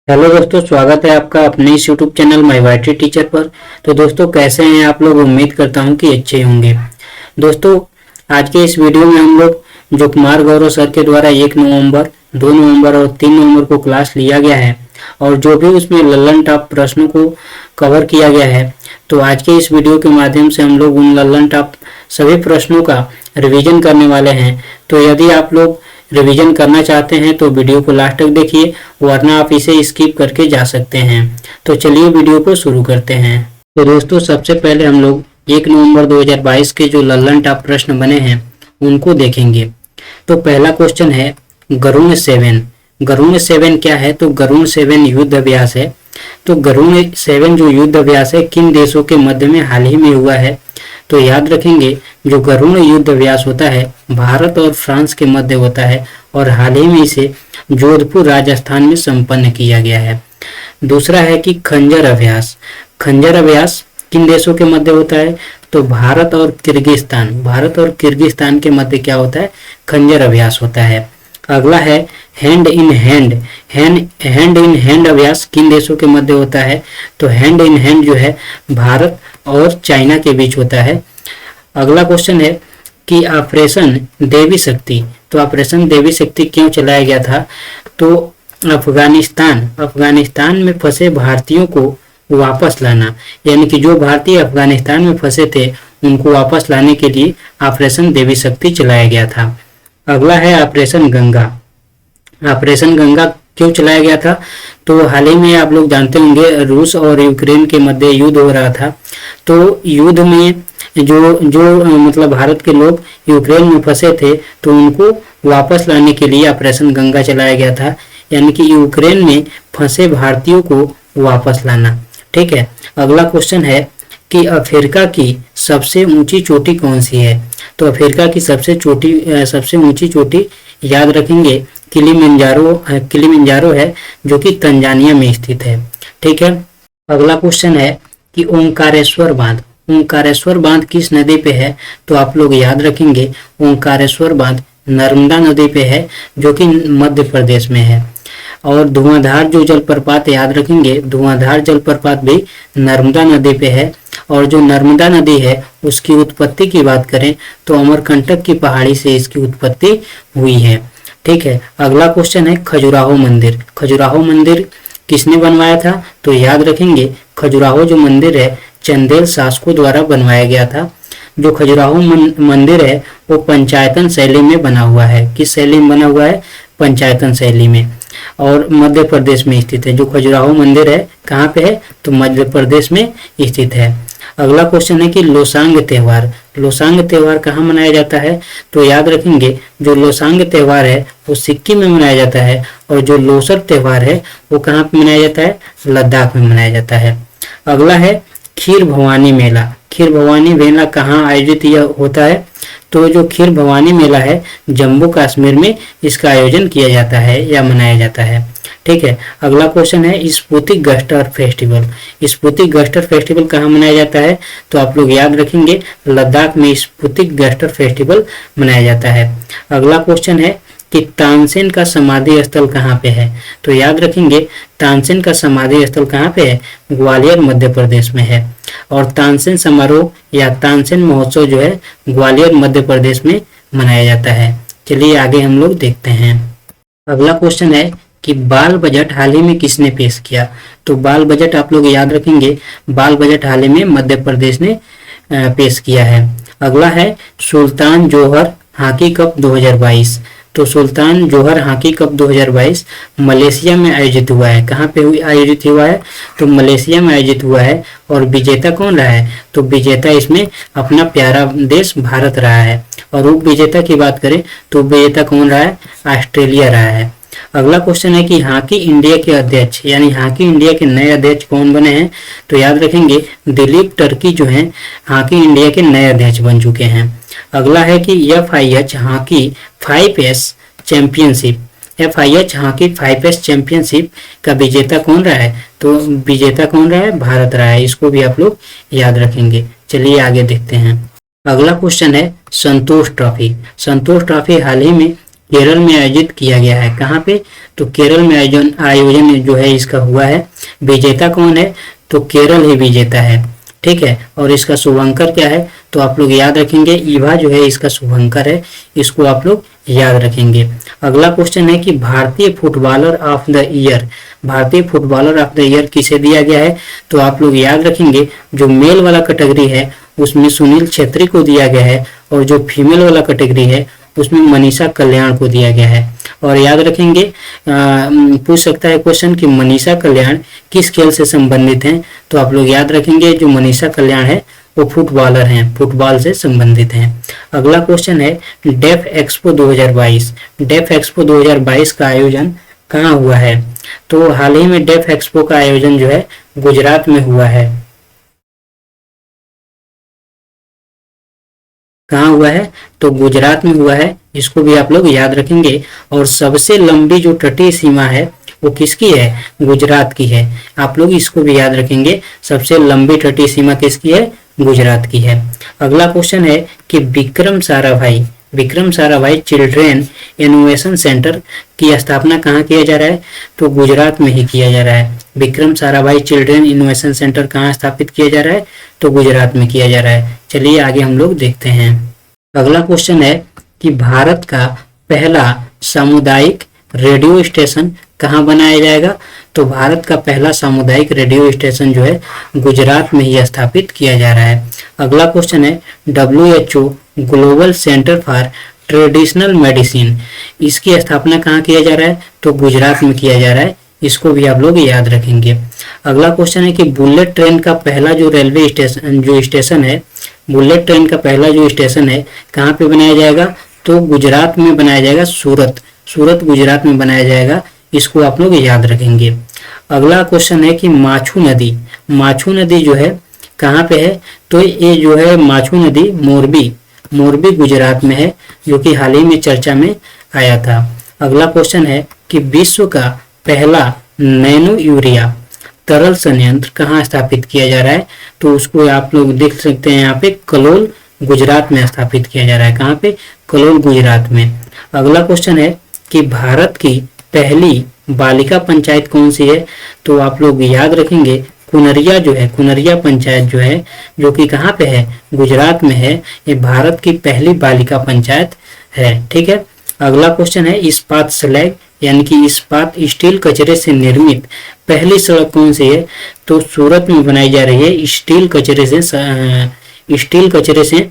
Hello दोस्तों, स्वागत है आपका अपने इस YouTube channel my YT teacher पर। तो दोस्तों, कैसे हैं आप लोग? उम्मीद करता हूं कि अच्छे होंगे। दोस्तों, आज के इस वीडियो में हम लोग जो कुमार गौरव सर के द्वारा 1 नवंबर, 2 नवंबर और 3 नवंबर को क्लास लिया गया है और जो भी उसमें लल्लन टॉप प्रश्नों को कवर किया गया है, तो आज के इस वीडियो के माध्यम से हम लोग उन लल्लन टॉप सभी प्रश्नों का रिवीजन करने वाले हैं। तो यदि आप लोग रिवीजन करना चाहते हैं तो वीडियो को लास्ट तक देखिए, वरना आप इसे स्किप करके जा सकते हैं। तो चलिए वीडियो को शुरू करते हैं। तो दोस्तों, सबसे पहले हम लोग 1 नवंबर 2022 के जो लल्लन टॉप प्रश्न बने हैं उनको देखेंगे। तो पहला क्वेश्चन है गरुण 7। गरुण 7 क्या है? तो गरुण 7 युद्ध अभ्यास है। तो गरुण 7 जो युद्ध अभ्यास है किन देशों के मध्य में हाल ही में हुआ है? तो याद रखेंगे, जो गरुण युद्ध अभ्यास होता है भारत और फ्रांस के मध्य होता है और हाल ही में इसे जोधपुर राजस्थान में संपन्न किया गया है। दूसरा है कि खंजर अभ्यास। खंजर अभ्यास किन देशों के मध्य होता है? तो भारत और किर्गिस्तान। भारत और किर्गिस्तान के मध्य क्या होता है? खंजर अभ्यास होता है। अगला है hand in hand. Hand in hand अभ्यास किन देशों के मध्य होता है? तो हैंड इन हैंड जो है भारत और चाइना के बीच होता है। अगला क्वेश्चन है कि ऑपरेशन देवी शक्ति। तो ऑपरेशन देवी शक्ति क्यों चलाया गया था? तो अफगानिस्तान में फंसे भारतीयों को वापस लाना, यानी कि जो भारतीय अफगानिस्तान में फंसे थे उनको वापस लाने के लिए ऑपरेशन देवी शक्ति चलाया गया था। अगला है ऑपरेशन गंगा। ऑपरेशन गंगा क्यों चलाया गया था? तो हाल ही में आप लोग जानते होंगे रूस और यूक्रेन के मध्य युद्ध हो रहा था। तो युद्ध में जो मतलब भारत के लोग यूक्रेन में फंसे थे तो उनको वापस लाने के लिए ऑपरेशन गंगा चलाया गया था, यानी कि यूक्रेन में फंसे भारतीयों को वापस लाना। ठीक है। अगला क्वेश्चन है कि अफ्रीका की सबसे ऊंची चोटी कौन सी है? तो अफ्रीका की सबसे ऊंची चोटी याद रखेंगे किलिमंजारो है, जो कि तंजानिया में स्थित है। ठीक है। अगला क्वेश्चन है कि ओंकारेश्वर बांध। ओंकारेश्वर बांध किस नदी पे है? तो आप लोग याद रखेंगे ओंकारेश्वर बांध नर्मदा नदी पे है, जो कि मध्य प्रदेश में है। और धुआंधार जो जलप्रपात याद रखेंगे, धुआंधार जलप्रपात भी नर्मदा नदी पे है। और जो नर्मदा नदी है उसकी उत्पत्ति की बात करें तो अमरकंटक की पहाड़ी से इसकी उत्पत्ति हुई है। ठीक है। अगला क्वेश्चन है खजुराहो मंदिर। खजुराहो मंदिर किसने बनवाया था? तो याद रखेंगे खजुराहो जो मंदिर है चंदेल शासकों द्वारा बनवाया गया था। जो खजुराहो मंदिर है वो पंचायतन शैली में बना हुआ है। किस शैली में बना हुआ है? पंचायतन शैली में, और मध्य प्रदेश में स्थित है। जो खजुराहो मंदिर है कहाँ पे है? तो मध्य प्रदेश में स्थित है। अगला क्वेश्चन है कि लोसांग त्योहार। लोसांग त्योहार कहाँ मनाया जाता है? तो याद रखेंगे जो लोसांग त्योहार है वो सिक्किम में मनाया जाता है, और जो लोसर त्योहार है वो कहाँ पे मनाया जाता है? लद्दाख में मनाया जाता है। अगला है खीर भवानी मेला। खीर भवानी मेला कहाँ आयोजित होता है? तो जो खीर भवानी मेला है जम्मू कश्मीर में इसका आयोजन किया जाता है या मनाया जाता है। ठीक है। अगला क्वेश्चन है स्पुतिक गस्टर फेस्टिवल। स्पुतिक गस्टर फेस्टिवल कहाँ मनाया जाता है? तो आप लोग याद रखेंगे लद्दाख में स्पुतिक गस्टर फेस्टिवल मनाया जाता है। अगला क्वेश्चन है कि तानसेन का समाधि स्थल कहाँ पे है? तो याद रखेंगे तानसेन का समाधि स्थल कहाँ पे है? ग्वालियर मध्य प्रदेश में है। और तानसेन समारोह या तानसेन महोत्सव जो है ग्वालियर मध्य प्रदेश में मनाया जाता है। चलिए आगे हम लोग देखते हैं। अगला क्वेश्चन है कि बाल बजट हाल ही में किसने पेश किया? तो बाल बजट आप लोग याद रखेंगे बाल बजट हाल ही में मध्य प्रदेश ने पेश किया है। अगला है सुल्तान जोहर हॉकी कप 2022। तो सुल्तान जोहर हॉकी कप 2022 मलेशिया में आयोजित हुआ है। कहाँ पे आयोजित हुआ है? तो मलेशिया में आयोजित हुआ है। और विजेता कौन रहा है? तो विजेता इसमें अपना प्यारा देश भारत रहा है। और उप विजेता की बात करें तो विजेता कौन रहा है? ऑस्ट्रेलिया रहा है। अगला क्वेश्चन है कि हॉकी इंडिया के अध्यक्ष यानी हॉकी इंडिया के नए अध्यक्ष कौन बने हैं? तो याद रखेंगे दिलीप टर्की जो हैं हॉकी इंडिया के नए अध्यक्ष बन चुके हैं। अगला है कि FIH hockey 5S championship. FIH hockey 5S championship का विजेता कौन रहा है? तो विजेता कौन रहा है? भारत रहा है। इसको भी आप लोग याद रखेंगे। चलिए आगे देखते हैं। अगला क्वेश्चन है संतोष ट्रॉफी। संतोष ट्रॉफी हाल ही में केरल में आयोजित किया गया है। कहाँ पे? तो केरल में आयोजन जो है इसका हुआ है। विजेता कौन है? तो केरल ही विजेता है। ठीक है, और इसका शुभंकर क्या है? तो आप लोग याद रखेंगे, ईवा जो है इसका शुभंकर है, इसको आप लोग याद रखेंगे। अगला क्वेश्चन है कि भारतीय फुटबॉलर ऑफ द ईयर, भारतीय फुटबॉलर ऑफ द ईयर किसे दिया गया है? तो आप लोग याद रखेंगे, जो मेल वाला कैटेगरी है उसमें सुनील छेत्री को दिया गया है, और जो फीमेल वाला कैटेगरी है उसमें मनीषा कल्याण को दिया गया है। और याद रखेंगे, पूछ सकता है क्वेश्चन कि मनीषा कल्याण किस खेल से संबंधित हैं? तो आप लोग याद रखेंगे, जो मनीषा कल्याण है वो फुटबॉलर हैं, फुटबॉल से संबंधित हैं। अगला क्वेश्चन है डेफ एक्सपो 2022, डेफ एक्सपो 2022 का आयोजन कहाँ हुआ है? तो हाल ही में डेफ एक्सपो का आयोजन जो है गुजरात में हुआ है। कहाँ हुआ है? तो गुजरात में हुआ है, इसको भी आप लोग याद रखेंगे। और सबसे लंबी जो तटीय सीमा है वो किसकी है? गुजरात की है। आप लोग इसको भी याद रखेंगे, सबसे लंबी तटीय सीमा किसकी है? गुजरात की है। अगला क्वेश्चन है कि Vikram Sarabhai children innovation centre की स्थापना कहाँ किया जा रहा है? तो गुजरात में ही किया जा रहा है। Vikram Sarabhai children innovation centre कहाँ स्थापित किया जा रहा है? तो गुजरात में किया जा रहा है। चलिए आगे हम लोग देखते हैं। अगला क्वेश्चन है कि भारत का पहला सामुदायिक रेडियो स्टेशन कहाँ बनाया जाएगा? तो भारत का पहला सामुदायिक रेडियो स्टेशन जो है गुजरात में ही स्थापित किया जा रहा है। अगला क्वेश्चन है WHO global centre for traditional medicine, इसकी स्थापना कहाँ किया जा रहा है? तो गुजरात में किया जा रहा है, इसको भी आप लोग याद रखेंगे। अगला क्वेश्चन है कि बुलेट ट्रेन का पहला जो रेलवे स्टेशन है, बुलेट ट्रेन का पहला जो स्टेशन है कहाँ पे बनाया जाएगा? तो गुजरात में बनाया जाएगा, सूरत गुजरात में बनाया जाएगा, इसको आप लोग याद रखेंगे। अगला क्वेश्चन है कि माछू नदी जो है कहाँ पे है? तो ये जो है माछू नदी मोरबी गुजरात में है, जो कि हाल ही में चर्चा में आया था। अगला क्वेश्चन है कि विश्व का पहला नैनो यूरिया तरल संयंत्र कहाँ स्थापित किया जा रहा है? तो उसको आप लोग देख सकते हैं, यहाँ पे कलोल गुजरात में स्थापित किया जा रहा है। कहाँ पे? कलोल गुजरात में। अगला क्वेश्चन है कि भारत की पहली बालिका पंचायत कौन सी है? तो आप लोग याद रखेंगे, कुनरिया पंचायत जो है, जो कि कहाँ पे है? गुजरात में है। ये भारत की पहली बालिका पंचायत है। ठीक है। अगला क्वेश्चन है इस्पात स्लैग यानी कि इस्पात स्टील कचरे से निर्मित पहली सड़क कौन सी है? तो सूरत में बनाई जा रही है। स्टील कचरे से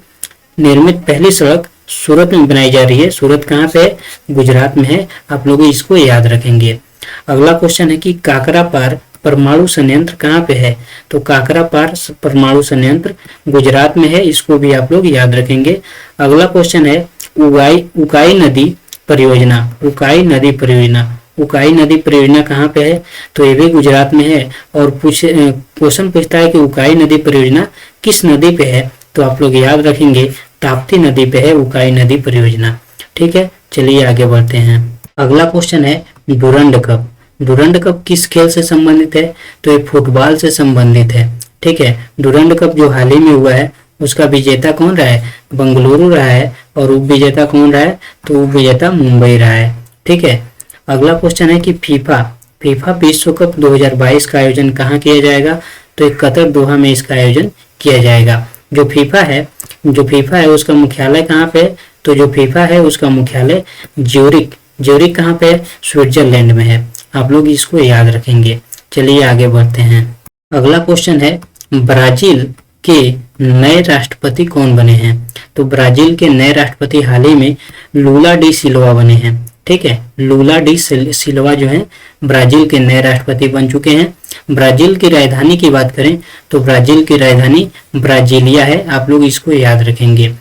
निर्मित पहली सड़क सूरत में बनाई जा रही है। सूरत कहाँ पे है? गुजरात में है। आप लोग इसको याद रखेंगे। अगला क्वेश्चन है कि काकरापार परमाणु संयंत्र कहाँ पे है? तो काकरापार परमाणु संयंत्र गुजरात में है, इसको भी आप लोग याद रखेंगे। अगला क्वेश्चन है उकाई नदी परियोजना कहाँ पे है? तो ये भी गुजरात में है। और क्वेश्चन पूछता है कि उकाई नदी परियोजना किस नदी पे है? तो आप लोग याद रखेंगे, ताप्ती नदी पे है उकाई नदी परियोजना। ठीक है, चलिए आगे बढ़ते हैं। अगला क्वेश्चन है डुरंड कप किस खेल से संबंधित है? तो ये फुटबॉल से संबंधित है। ठीक है, डुरंड कप जो हाल ही में हुआ है उसका विजेता कौन रहा है? बंगलुरु रहा है। और उप विजेता कौन रहा है? तो उप विजेता मुंबई रहा है। ठीक है। अगला क्वेश्चन है कि फीफा विश्व कप 2022 का आयोजन कहाँ किया जाएगा? तो एक कतर दोहा में इसका आयोजन किया जाएगा। जो फीफा है उसका मुख्यालय कहाँ पे है? तो जो फीफा है उसका मुख्यालय ज्यूरिख कहाँ पे है? स्विट्जरलैंड में है। आप लोग इसको याद रखेंगे। चलिए आगे बढ़ते हैं। अगला क्वेश्चन है ब्राजील के नए राष्ट्रपति कौन बने हैं? तो ब्राजील के नए राष्ट्रपति हाल ही में लूला डी सिल्वा बने हैं। ठीक है, लूला डी सिल्वा जो है ब्राजील के नए राष्ट्रपति बन चुके हैं। ब्राजील की राजधानी की बात करें तो ब्राजील की राजधानी ब्राजीलिया है। आप लोग इसको याद रखेंगे।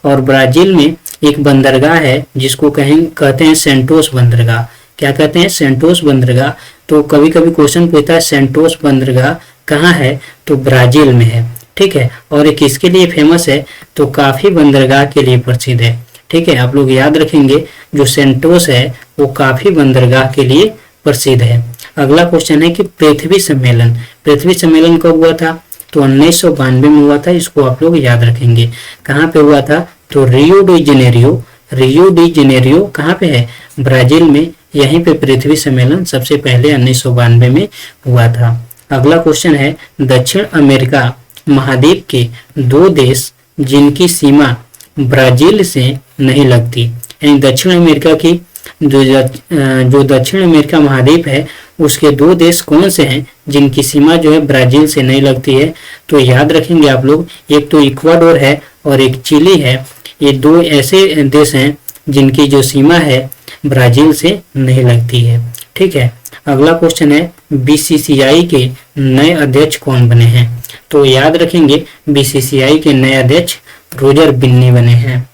और ब्राजील में एक बंदरगाह है जिसको कहते हैं सेंटोस बंदरगाह। क्या कहते हैं? सेंटोस बंदरगाह। तो कभी कभी क्वेश्चन पूछता है सेंटोस बंदरगाह कहाँ है? तो ब्राजील में है। ठीक है, और ये किसके लिए फेमस है? तो काफी बंदरगाह के लिए प्रसिद्ध है। ठीक है, आप लोग याद रखेंगे, जो सेंटोस है वो काफी बंदरगाह के लिए प्रसिद्ध है। अगला क्वेश्चन है कि पृथ्वी सम्मेलन कब हुआ था? तो 1992 में हुआ था। इसको आप लोग याद रखेंगे। कहाँ पे हुआ था? तो रियो रियो डी जेनेरियो कहाँ पे है? ब्राजील में। यहीं पे पृथ्वी सम्मेलन सबसे पहले 1992 में हुआ था। अगला क्वेश्चन है, दक्षिण अमेरिका महाद्वीप के दो देश जिनकी सीमा ब्राजील से नहीं लगती, यानी दक्षिण अमेरिका की जो दक्षिण अमेरिका महाद्वीप है उसके दो देश कौन से हैं जिनकी सीमा जो है ब्राजील से नहीं लगती है? तो याद रखेंगे आप लोग, एक तो इक्वाडोर है और एक चिली है। ये दो ऐसे देश हैं जिनकी जो सीमा है ब्राजील से नहीं लगती है। ठीक है। अगला क्वेश्चन है, बीसीसीआई के नए अध्यक्ष कौन बने हैं? तो याद रखेंगे बीसीसीआई के नए अध्यक्ष रोजर बिन्नी बने हैं।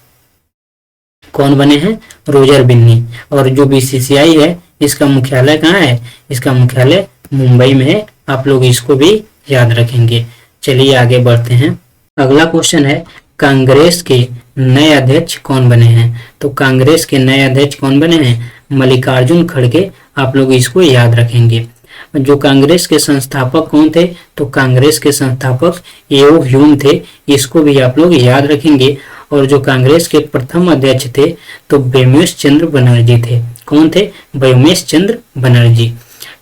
कौन बने हैं? रोजर बिन्नी। और जो बीसीसीआई है इसका मुख्यालय कहाँ है? इसका मुख्यालय मुंबई में है। आप लोग इसको भी याद रखेंगे। चलिए आगे बढ़ते हैं। अगला क्वेश्चन है, कांग्रेस के नए अध्यक्ष कौन बने हैं? तो कांग्रेस के नए अध्यक्ष कौन बने हैं? मल्लिकार्जुन खड़गे। आप लोग इसको याद रखेंगे। जो कांग्रेस के संस्थापक कौन थे? तो कांग्रेस के संस्थापक एओ ह्यूम थे। इसको भी आप लोग याद रखेंगे। और जो कांग्रेस के प्रथम अध्यक्ष थे तो बेमेश चंद्र बनर्जी थे। कौन थे? बेमेश चंद्र बनर्जी।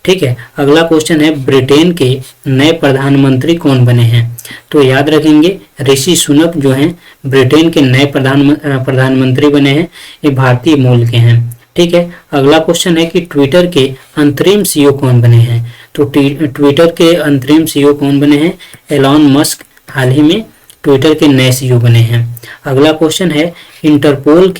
ठीक है। अगला क्वेश्चन है, ब्रिटेन के नए प्रधानमंत्री कौन बने हैं? तो याद रखेंगे ऋषि सुनक जो हैं ब्रिटेन के नए प्रधानमंत्री बने हैं। ये भारतीय मूल के हैं। ठीक है। अगला क्वेश्चन है कि ट्विटर के अंतरिम सीईओ कौन बने हैं? तो ट्विटर के अंतरिम सीईओ कौन बने हैं? एलॉन मस्क हाल ही में ट्विटर के नए सीईओ बने हैं। अगला क्वेश्चन है, इंटरपोल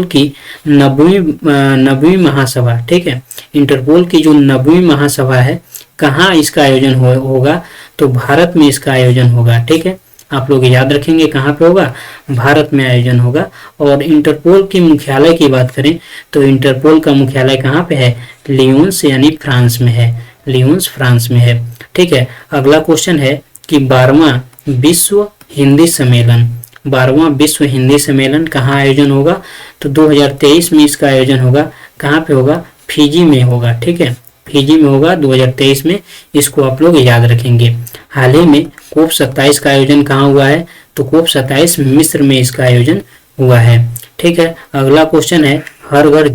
की 90वीं महासभा, ठीक है, इंटरपोल की जो 90वीं महासभा है कहाँ इसका आयोजन होगा? तो भारत में इसका आयोजन होगा। ठीक है। आप लोग याद रखेंगे कहाँ पे होगा? भारत में आयोजन होगा। और इंटरपोल की मुख्यालय की बात करें तो इंटरपोल का मुख्यालय कहाँ पे है? लियोन्स यानी फ्रांस में है। लियोन्स फ्रांस में है। ठीक है। अगला क्वेश्चन है कि 12वां विश्व हिंदी सम्मेलन कहाँ आयोजन होगा? तो 2023 में इसका आयोजन होगा। कहाँ पे होगा? फिजी में होगा। ठीक है। फिजी में होगा 2023 में। इसको आप लोग याद रखेंगे। हाल ही में कोप 27 का आयोजन कहाँ हुआ है? तो कोप 27 मिस्र में इसका आयोजन हुआ है। ठीक है। अगला क्वेश्चन है, हर घर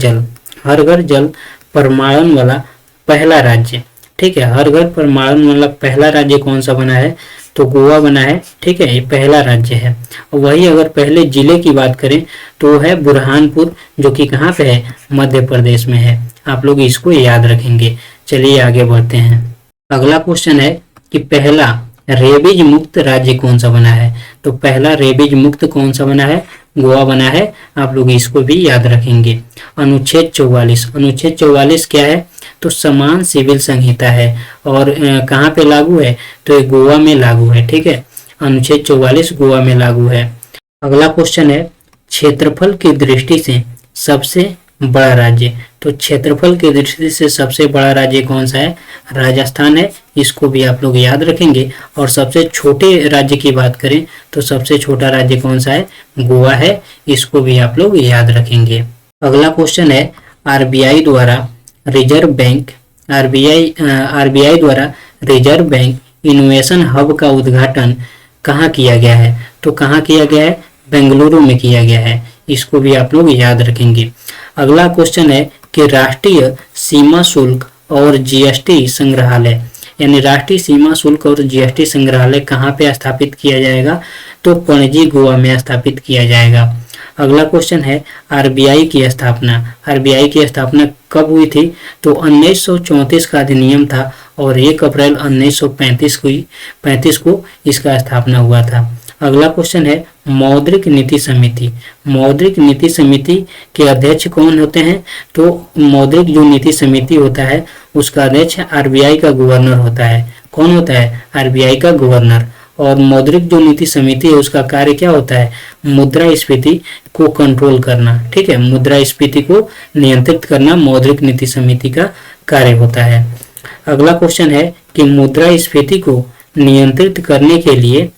जल प्रमाणन वाला पहला राज्य, ठीक है, हर घर प्रमाणन वाला पहला राज्य कौन सा बना है? तो गोवा बना है। ठीक है। ये पहला राज्य है। वही अगर पहले जिले की बात करें तो वो है बुरहानपुर, जो कि कहाँ पे है? मध्य प्रदेश में है। आप लोग इसको याद रखेंगे। चलिए आगे बढ़ते हैं। अगला क्वेश्चन है कि पहला रेबीज मुक्त राज्य कौन सा बना है? तो पहला रेबीज मुक्त कौन सा बना है? गोवा बना है। आप लोग इसको भी याद रखेंगे। अनुच्छेद 44 क्या है? तो समान सिविल संहिता है। और कहाँ पे लागू है? तो ये गोवा में लागू है। ठीक है। अनुच्छेद 44 गोवा में लागू है। अगला क्वेश्चन है, क्षेत्रफल की दृष्टि से सबसे बड़ा राज्य। तो क्षेत्रफल की दृष्टि से सबसे बड़ा राज्य कौन सा है? राजस्थान है। इसको भी आप लोग याद रखेंगे। और सबसे छोटे राज्य की बात करें तो सबसे छोटा राज्य कौन सा है? गोवा है। इसको भी आप लोग याद रखेंगे। अगला क्वेश्चन है, आरबीआई द्वारा रिजर्व बैंक इनोवेशन हब का उद्घाटन कहाँ किया गया है? तो कहाँ किया गया है? बेंगलुरु में किया गया है। इसको भी आप लोग याद रखेंगे। अगला क्वेश्चन है कि राष्ट्रीय सीमा शुल्क और जीएसटी संग्रहालय, यानी राष्ट्रीय सीमा शुल्क और जीएसटी संग्रहालय कहाँ पे स्थापित किया जाएगा? तो पणजी गोवा में स्थापित किया जाएगा। अगला क्वेश्चन है, आरबीआई की स्थापना कब हुई थी? तो 1934 का अधिनियम था और 1 अप्रैल 1935 को इसका स्थापना हुआ था। अगला क्वेश्चन है, मौद्रिक नीति समिति के अध्यक्ष कौन होते हैं? तो मौद्रिक जो नीति समिति होता है उसका अध्यक्ष आरबीआई का गवर्नर होता है। कौन होता है? आरबीआई का गवर्नर। और मौद्रिक जो नीति समिति है उसका कार्य क्या होता है? मुद्रास्फीति को कंट्रोल करना। ठीक है। मुद्रास्फीति को नियंत्रित करना मौद्रिक नीति समिति का कार्य होता है। अगला क्वेश्चन है कि मुद्रास्फीति को नियंत्रित करने के लिए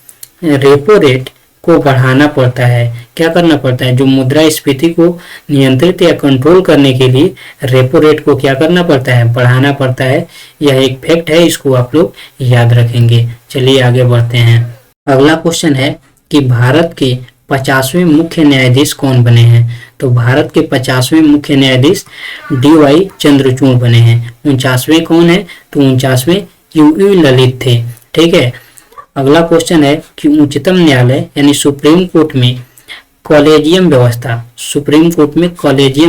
रेपो रेट को बढ़ाना पड़ता है। क्या करना पड़ता है? जो मुद्रास्फीति को नियंत्रित या कंट्रोल करने के लिए रेपो रेट को क्या करना पड़ता है? बढ़ाना पड़ता है। यह एक फैक्ट है। इसको आप लोग याद रखेंगे। चलिए आगे बढ़ते हैं। अगला क्वेश्चन है कि भारत के 50वें मुख्य न्यायाधीश कौन बने हैं? तो भारत के 50वें मुख्य न्यायाधीश डी.वाई. चंद्रचूड़ बने हैं। 49वें कौन है? तो 49वें यू ललित थे। ठीक है। अगला क्वेश्चन है कि उच्चतम न्यायालय यानी सुप्रीम कोर्ट में कॉलेजियम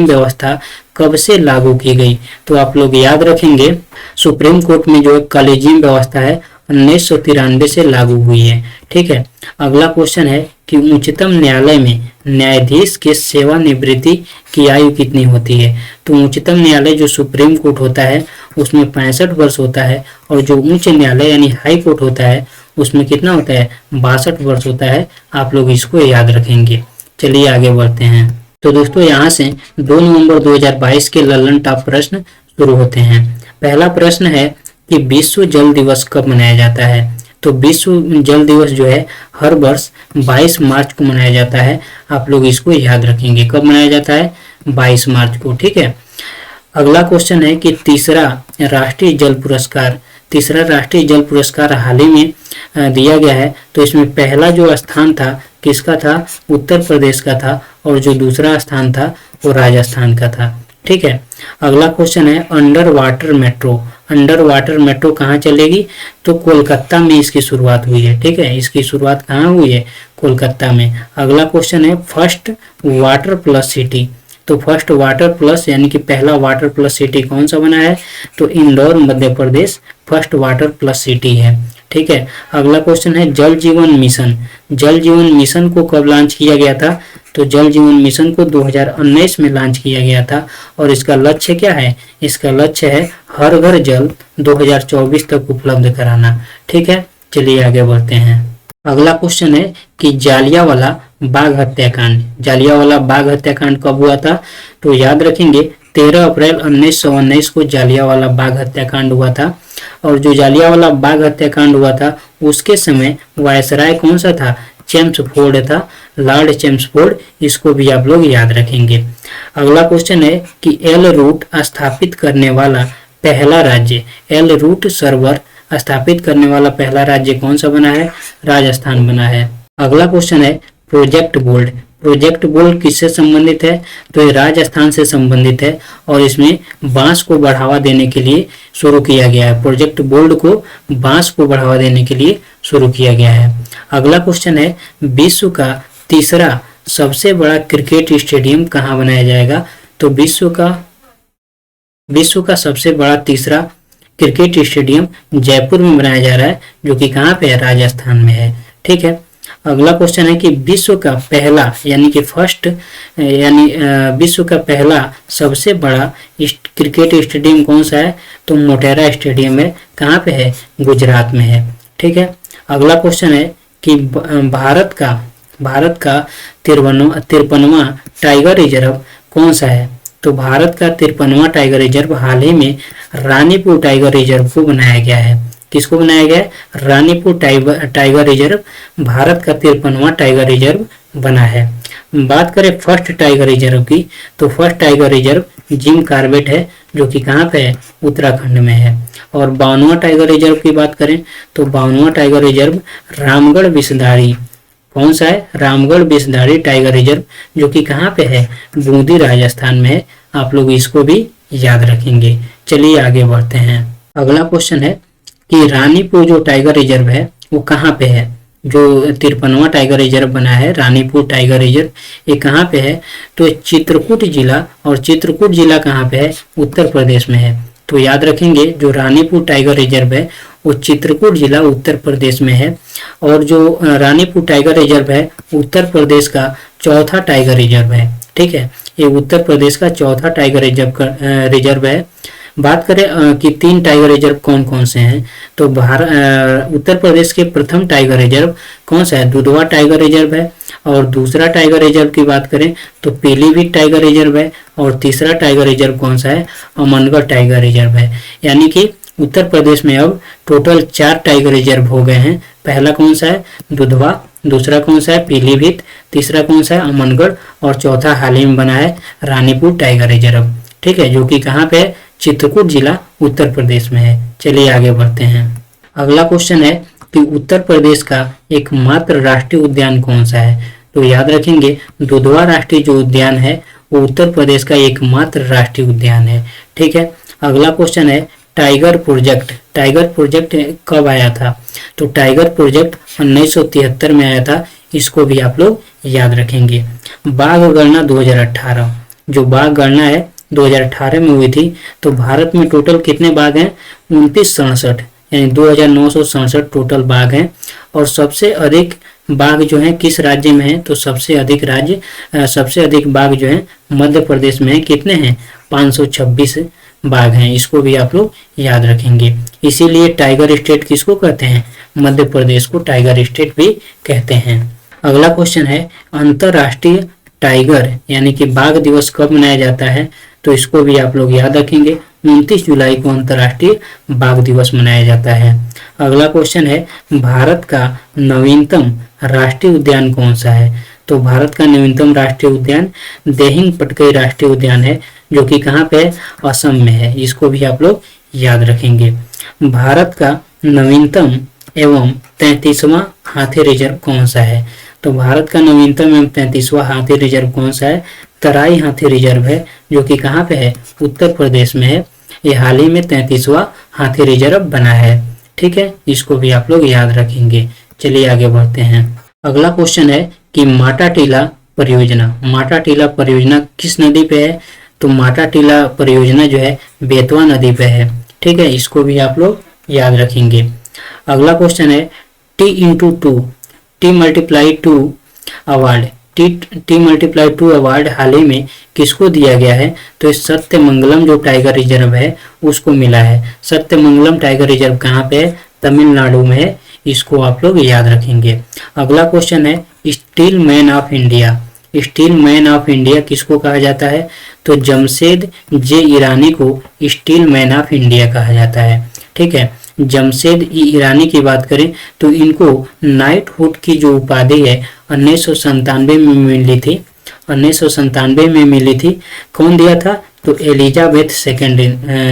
व्यवस्था कब से लागू की गई? तो आप लोग याद रखेंगे, सुप्रीम कोर्ट में जो कॉलेजियम व्यवस्था है 1993 से लागू हुई है। ठीक है। अगला क्वेश्चन है कि उच्चतम न्यायालय में न्यायाधीश के सेवानिवृत्ति की आयु कितनी होती है? तो उच्चतम न्यायालय जो सुप्रीम कोर्ट होता है उसमें 65 वर्ष होता है, और जो उच्च न्यायालय यानी हाई कोर्ट होता है उसमें कितना होता है? 62 वर्ष होता है। आप लोग इसको याद रखेंगे। चलिए आगे बढ़ते हैं। तो दोस्तों यहाँ से 2 नवंबर 2022 के ललन टॉप प्रश्न शुरू होते हैं। पहला प्रश्न है कि विश्व जल दिवस कब मनाया जाता है? तो विश्व जल दिवस जो है हर वर्ष 22 मार्च को मनाया जाता है। आप लोग इसको याद रखेंगे। कब मनाया जाता है? 22 मार्च को। ठीक है। अगला क्वेश्चन है कि तीसरा राष्ट्रीय जल पुरस्कार हाल ही में दिया गया है। तो इसमें पहला जो स्थान था किसका था? उत्तर प्रदेश का था, और जो दूसरा स्थान था वो राजस्थान का था। ठीक है। अगला क्वेश्चन है अंडर वाटर मेट्रो कहाँ चलेगी? तो कोलकाता में इसकी शुरुआत हुई है। ठीक है। इसकी शुरुआत कहाँ हुई है? कोलकाता में। अगला क्वेश्चन है फर्स्ट वाटर प्लस सिटी। तो फर्स्ट वाटर प्लस यानी कि पहला वाटर प्लस सिटी कौन सा बना है? तो Indore Madhya Pradesh first water plus city है। ठीक है। अगला क्वेश्चन है जल जीवन मिशन को कब लॉन्च किया गया था? तो जल जीवन मिशन को 2019 में लॉन्च किया गया था, और इसका लक्ष्य क्या है? इसका लक्ष्य है हर घर जल 2024 तक उपलब्ध कराना। ठीक है। चलिए आगे बढ़ते हैं। अगला क्वेश्चन है कि जालियांवाला बाग हत्याकांड कब हुआ था? तो याद रखेंगे 13 अप्रैल 1919 को जालियांवाला बाग हत्याकांड हुआ था, और जो जालियांवाला बाग हत्याकांड हुआ था उसके समय वायसराय कौन सा था? चेम्सफोर्ड था, लॉर्ड चेम्सफोर्ड। इसको भी आप लोग याद रखेंगे। अगला क्वेश्चन है कि एल रूट स्थापित करने वाला पहला राज्य कौन सा बना है? राजस्थान बना है। अगला क्वेश्चन है प्रोजेक्ट बोल्ड किससे संबंधित है? तो ये राजस्थान से संबंधित है, और इसमें बांस को बढ़ावा देने के लिए शुरू किया गया है। प्रोजेक्ट बोल्ड को बांस को बढ़ावा देने के लिए शुरू किया गया है। अगला क्वेश्चन है विश्व का तीसरा सबसे बड़ा क्रिकेट स्टेडियम कहाँ बनाया जाएगा? तो विश्व का सबसे बड़ा तीसरा क्रिकेट स्टेडियम जयपुर में बनाया जा रहा है, जो कि कहाँ पे है? राजस्थान में है। ठीक है। अगला क्वेश्चन है कि विश्व का पहला सबसे बड़ा क्रिकेट स्टेडियम कौन सा है? तो मोटेरा स्टेडियम है। कहाँ पे है? गुजरात में है। ठीक है। अगला क्वेश्चन है कि भारत का 53वां टाइगर रिजर्व कौन सा है? तो भारत का 53वां टाइगर रिजर्व हाल ही में रानीपुर टाइगर रिजर्व को बनाया गया है। किसको बनाया गया है? रानीपुर टाइगर रिजर्व भारत का 53वां टाइगर रिजर्व बना है। बात करें फर्स्ट टाइगर रिजर्व की, तो first tiger reserve Jim Corbett है, जो कि कहाँ पे है? उत्तराखंड में है। और 52वां टाइगर रिजर्व की बात करें तो 52वां टाइगर रिजर्व रामगढ़ विषधारी कौन सा है? रामगढ़ विषधारी टाइगर रिजर्व, जो कि कहाँ पे है? बूंदी राजस्थान में है। आप लोग इसको भी याद रखेंगे। चलिए आगे बढ़ते हैं। अगला क्वेश्चन है कि रानीपुर जो टाइगर रिजर्व है वो कहाँ पे है? जो 53वां टाइगर रिजर्व बना है रानीपुर टाइगर रिजर्व, ये कहाँ पे है? तो चित्रकूट जिला, और चित्रकूट जिला कहाँ पे है? उत्तर प्रदेश में है। तो याद रखेंगे जो रानीपुर टाइगर रिजर्व है वो चित्रकूट जिला उत्तर प्रदेश में है, और जो रानीपुर टाइगर रिजर्व है उत्तर प्रदेश का चौथा टाइगर रिजर्व है। ठीक है। ये उत्तर प्रदेश का चौथा टाइगर रिजर्व है। बात करें कि 3 टाइगर रिजर्व कौन कौन से हैं, तो उत्तर प्रदेश के प्रथम टाइगर रिजर्व कौन सा है? दुधवा टाइगर रिजर्व है। और दूसरा टाइगर रिजर्व की बात करें तो पीलीभीत टाइगर रिजर्व है। और तीसरा टाइगर रिजर्व कौन सा है? अमनगढ़ टाइगर रिजर्व है। यानी कि उत्तर प्रदेश में अब टोटल 4 टाइगर रिजर्व हो गए हैं। पहला कौन सा है? दुधवा, दूसरा कौन सा है? पीलीभीत, तीसरा कौन सा है? अमनगढ़, और चौथा हाल ही में बना है रानीपुर टाइगर रिजर्व। ठीक है। जो कि कहाँ पे है? चित्रकूट जिला उत्तर प्रदेश में है। चलिए आगे बढ़ते हैं। अगला क्वेश्चन है कि उत्तर प्रदेश का एकमात्र राष्ट्रीय उद्यान कौन सा है? तो याद रखेंगे दुधवा राष्ट्रीय जो उद्यान है वो उत्तर प्रदेश का एकमात्र राष्ट्रीय उद्यान है। ठीक है, अगला क्वेश्चन है टाइगर प्रोजेक्ट। टाइगर प्रोजेक्ट कब आया था? तो टाइगर प्रोजेक्ट 1973 में आया था, इसको भी आप लोग याद रखेंगे। बाघ गणना 2018, जो बाघ गणना है 2018 में हुई थी। तो भारत में टोटल कितने बाघ हैं? 2967, यानी 2967 टोटल बाघ हैं। और सबसे अधिक बाघ जो है किस राज्य में है? तो सबसे अधिक बाघ जो है मध्य प्रदेश में है। कितने हैं? 526 बाघ हैं। इसको भी आप लोग याद रखेंगे। इसीलिए टाइगर स्टेट किसको कहते हैं? मध्य प्रदेश को टाइगर स्टेट भी कहते हैं। अगला क्वेश्चन है अंतरराष्ट्रीय टाइगर यानी कि बाघ दिवस कब मनाया जाता है? तो इसको भी आप लोग याद रखेंगे। 29 जुलाई को अंतरराष्ट्रीय बाघ दिवस मनाया जाता है। अगला क्वेश्चन है भारत का नवीनतम राष्ट्रीय उद्यान कौन सा है? तो भारत का नवीनतम राष्ट्रीय उद्यान देहिंग पटकई राष्ट्रीय उद्यान है, जो कि कहाँ पे है? असम में है। इसको भी आप लोग याद रखेंगे। भारत का नवीनतम एवं 33वां हाथी रिजर्व कौन सा है? तो भारत का नवीनतम एवं 33वां हाथी रिजर्व कौन सा है? तराई हाथी रिजर्व है, जो कि कहाँ पे है? उत्तर प्रदेश में है। ये हाल ही में 33वां हाथी रिजर्व बना है। ठीक है, इसको भी आप लोग याद रखेंगे। चलिए आगे बढ़ते हैं। अगला क्वेश्चन है कि माटाटीला परियोजना किस नदी पे है? तो माटाटीला परियोजना जो है बेतवा नदी पे है। ठीक है, इसको भी आप लोग याद रखेंगे। अगला क्वेश्चन है T×2 अवार्ड। T×2 अवार्ड हाल ही में किसको दिया गया है? तो सत्यमंगलम जो टाइगर रिजर्व है उसको मिला है। सत्यमंगलम टाइगर रिजर्व कहाँ पे है? तमिलनाडु में है। इसको आप लोग याद रखेंगे। अगला क्वेश्चन है steel man of India. Steel man of India किसको कहा जाता है? तो जमशेद जे ईरानी को स्टील मैन ऑफ इंडिया कहा जाता है। ठीक है, जमशेद ईरानी की बात करें तो इनको नाइटहुड की जो उपाधि है 1997 में मिली थी। 1997 में मिली थी। कौन दिया था? तो एलिजाबेथ सेकंड